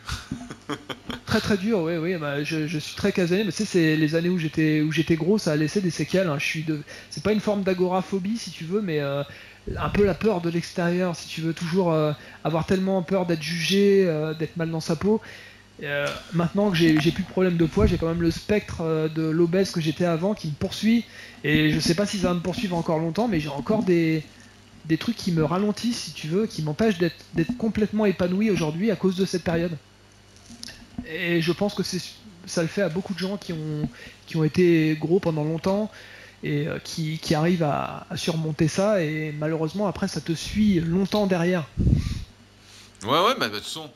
Très dur, oui, bah, je suis très casanier, mais tu sais, c'est les années où j'étais gros, ça a laissé des séquelles, hein. C'est pas une forme d'agoraphobie si tu veux, mais un peu la peur de l'extérieur, si tu veux, toujours avoir tellement peur d'être jugé, d'être mal dans sa peau. Maintenant que j'ai plus de problème de poids, j'ai quand même le spectre de l'obèse que j'étais avant qui me poursuit, et je sais pas si ça va me poursuivre encore longtemps, mais j'ai encore des trucs qui me ralentissent, si tu veux, qui m'empêchent d'être complètement épanoui aujourd'hui à cause de cette période. Et je pense que ça le fait à beaucoup de gens qui ont été gros pendant longtemps, et qui arrivent à surmonter ça, et malheureusement après ça te suit longtemps derrière. Ouais, de toute façon,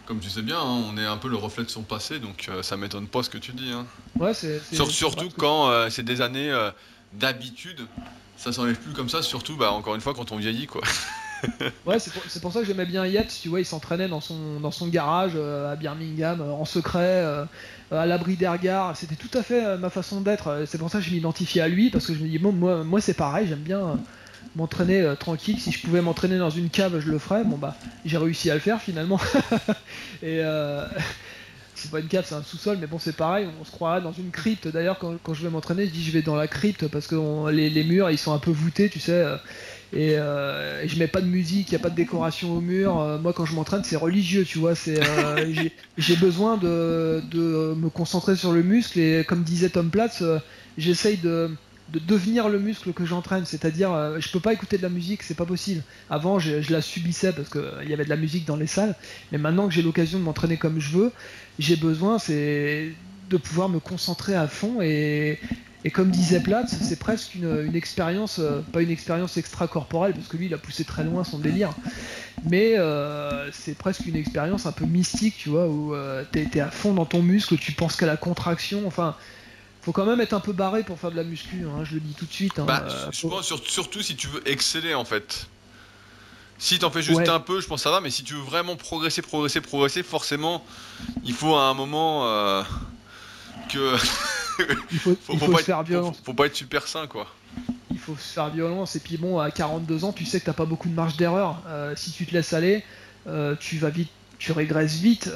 comme tu sais bien, hein, on est un peu le reflet de son passé, donc ça m'étonne pas ce que tu dis. Hein. Ouais, surtout quand c'est des années d'habitude, ça s'enlève plus comme ça, surtout encore une fois quand on vieillit, quoi. Ouais, c'est pour ça que j'aimais bien Yates, tu vois, il s'entraînait dans son garage à Birmingham, en secret, à l'abri des regards. C'était tout à fait ma façon d'être. C'est pour ça que je m'identifiais à lui, parce que je me dis, bon, moi c'est pareil, j'aime bien m'entraîner tranquille. Si je pouvais m'entraîner dans une cave, je le ferais. Bon bah, j'ai réussi à le faire finalement. Et c'est pas une cave, c'est un sous-sol, mais bon, c'est pareil, on se croirait dans une crypte. D'ailleurs, quand je vais m'entraîner, je dis je vais dans la crypte, parce que les murs ils sont un peu voûtés, tu sais. Et je mets pas de musique, il n'y a pas de décoration au mur. Moi quand je m'entraîne c'est religieux, tu vois, j'ai besoin de me concentrer sur le muscle, et comme disait Tom Platz, j'essaye de devenir le muscle que j'entraîne, c'est-à-dire je peux pas écouter de la musique, c'est pas possible. Avant je la subissais parce qu'il y avait de la musique dans les salles, mais maintenant que j'ai l'occasion de m'entraîner comme je veux, j'ai besoin de pouvoir me concentrer à fond, et Et comme disait Platz, c'est presque une expérience, pas une expérience extracorporelle, parce que lui il a poussé très loin son délire, mais c'est presque une expérience un peu mystique, tu vois, où t'es à fond dans ton muscle, tu penses qu'à la contraction, enfin, faut quand même être un peu barré pour faire de la muscu, hein, je le dis tout de suite. Hein, je pense surtout si tu veux exceller en fait. Si t'en fais juste un peu, je pense que ça va, mais si tu veux vraiment progresser, forcément, il faut à un moment que... il faut se faire violence. Faut pas être super sain, quoi. Il faut se faire violence, et puis bon, à 42 ans, tu sais que t'as pas beaucoup de marge d'erreur. Si tu te laisses aller, tu vas vite, tu régresses vite,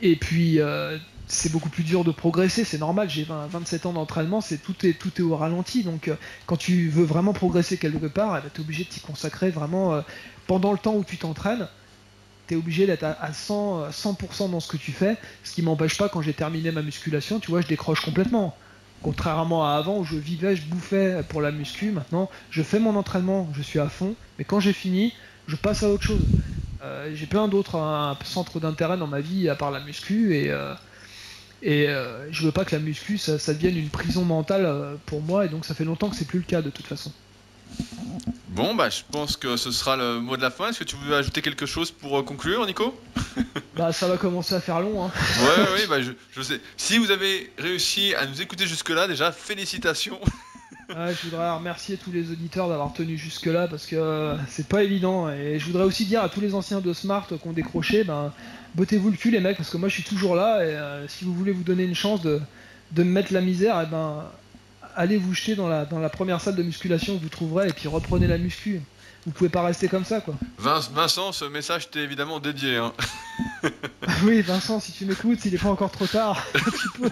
et puis c'est beaucoup plus dur de progresser, c'est normal, j'ai 27 ans d'entraînement, tout est au ralenti, donc quand tu veux vraiment progresser quelque part, t'es obligé de t'y consacrer vraiment pendant le temps où tu t'entraînes, t'es obligé d'être à 100% dans ce que tu fais, ce qui m'empêche pas quand j'ai terminé ma musculation, tu vois, je décroche complètement. Contrairement à avant où je vivais, je bouffais pour la muscu, maintenant je fais mon entraînement, je suis à fond, mais quand j'ai fini, je passe à autre chose. J'ai plein d'autres centres d'intérêt dans ma vie à part la muscu, et je veux pas que la muscu ça devienne une prison mentale pour moi, et donc ça fait longtemps que c'est plus le cas de toute façon. Bon, bah je pense que ce sera le mot de la fin. Est-ce que tu veux ajouter quelque chose pour conclure, Nico? Bah ça va commencer à faire long, hein. Ouais, bah je sais. Si vous avez réussi à nous écouter jusque-là, déjà, félicitations. Je voudrais remercier tous les auditeurs d'avoir tenu jusque-là, parce que c'est pas évident, et je voudrais aussi dire à tous les anciens de Smart qui ont décroché, bottez-vous le cul les mecs, parce que moi je suis toujours là, et si vous voulez vous donner une chance de me mettre la misère, allez vous jeter dans la première salle de musculation que vous trouverez, et puis reprenez la muscu. Vous pouvez pas rester comme ça, quoi. Vincent, ce message t'est évidemment dédié, hein. Oui, Vincent, si tu m'écoutes, s'il est pas encore trop tard, tu peux.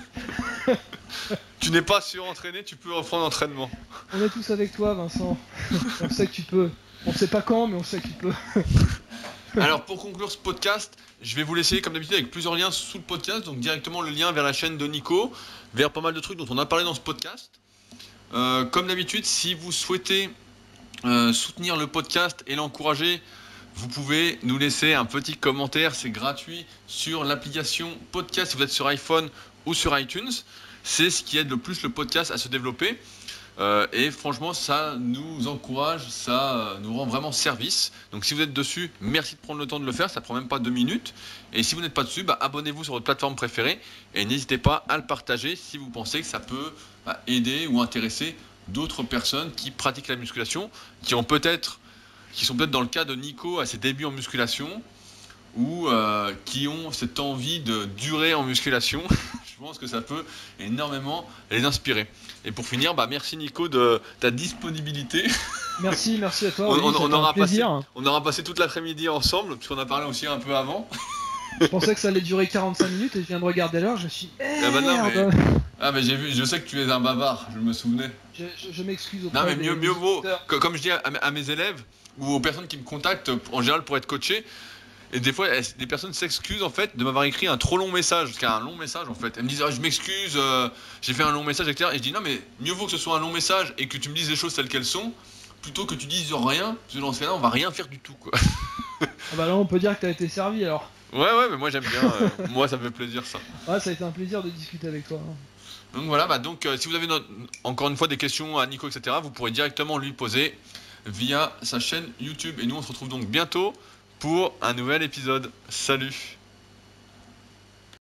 Tu n'es pas surentraîné, tu peux reprendre l'entraînement. On est tous avec toi, Vincent. On sait que tu peux. On sait pas quand, mais on sait que tu peux. Alors, pour conclure ce podcast, je vais vous laisser, comme d'habitude, avec plusieurs liens sous le podcast. Donc, directement le lien vers la chaîne de Nico, vers pas mal de trucs dont on a parlé dans ce podcast. Comme d'habitude, si vous souhaitez soutenir le podcast et l'encourager, vous pouvez nous laisser un petit commentaire, c'est gratuit, sur l'application podcast si vous êtes sur iPhone ou sur iTunes. C'est ce qui aide le plus le podcast à se développer. Et franchement, ça nous encourage, ça nous rend vraiment service. Donc si vous êtes dessus, merci de prendre le temps de le faire, ça prend même pas 2 minutes. Et si vous n'êtes pas dessus, abonnez-vous sur votre plateforme préférée et n'hésitez pas à le partager si vous pensez que ça peut aider ou intéresser d'autres personnes qui pratiquent la musculation, qui sont peut-être dans le cas de Nico à ses débuts en musculation, ou qui ont cette envie de durer en musculation. Je pense que ça peut énormément les inspirer. Et pour finir, merci Nico de ta disponibilité. Merci à toi. On aura passé toute l'après-midi ensemble, puisqu'on a parlé aussi un peu avant. Je pensais que ça allait durer 45 minutes et je viens de regarder l'heure, je suis... mais j'ai vu, je sais que tu es un bavard, je me souvenais. Je m'excuse auprès des mieux vaut, comme je dis à mes élèves, ou aux personnes qui me contactent en général pour être coachés, et des fois, des personnes s'excusent en fait de m'avoir écrit un trop long message, parce qu'il y a un long message en fait. Elles me disent je m'excuse, j'ai fait un long message, etc. Et je dis non, mais mieux vaut que ce soit un long message et que tu me dises les choses telles qu'elles sont, plutôt que tu dises rien, parce que dans ce cas-là, on va rien faire du tout, quoi. Là, on peut dire que t'as été servi alors. Ouais, mais moi j'aime bien, moi ça me fait plaisir ça. Ouais, ça a été un plaisir de discuter avec toi. Donc voilà, si vous avez encore une fois des questions à Nico, etc., vous pourrez directement lui poser via sa chaîne YouTube. Et nous, on se retrouve donc bientôt pour un nouvel épisode. Salut!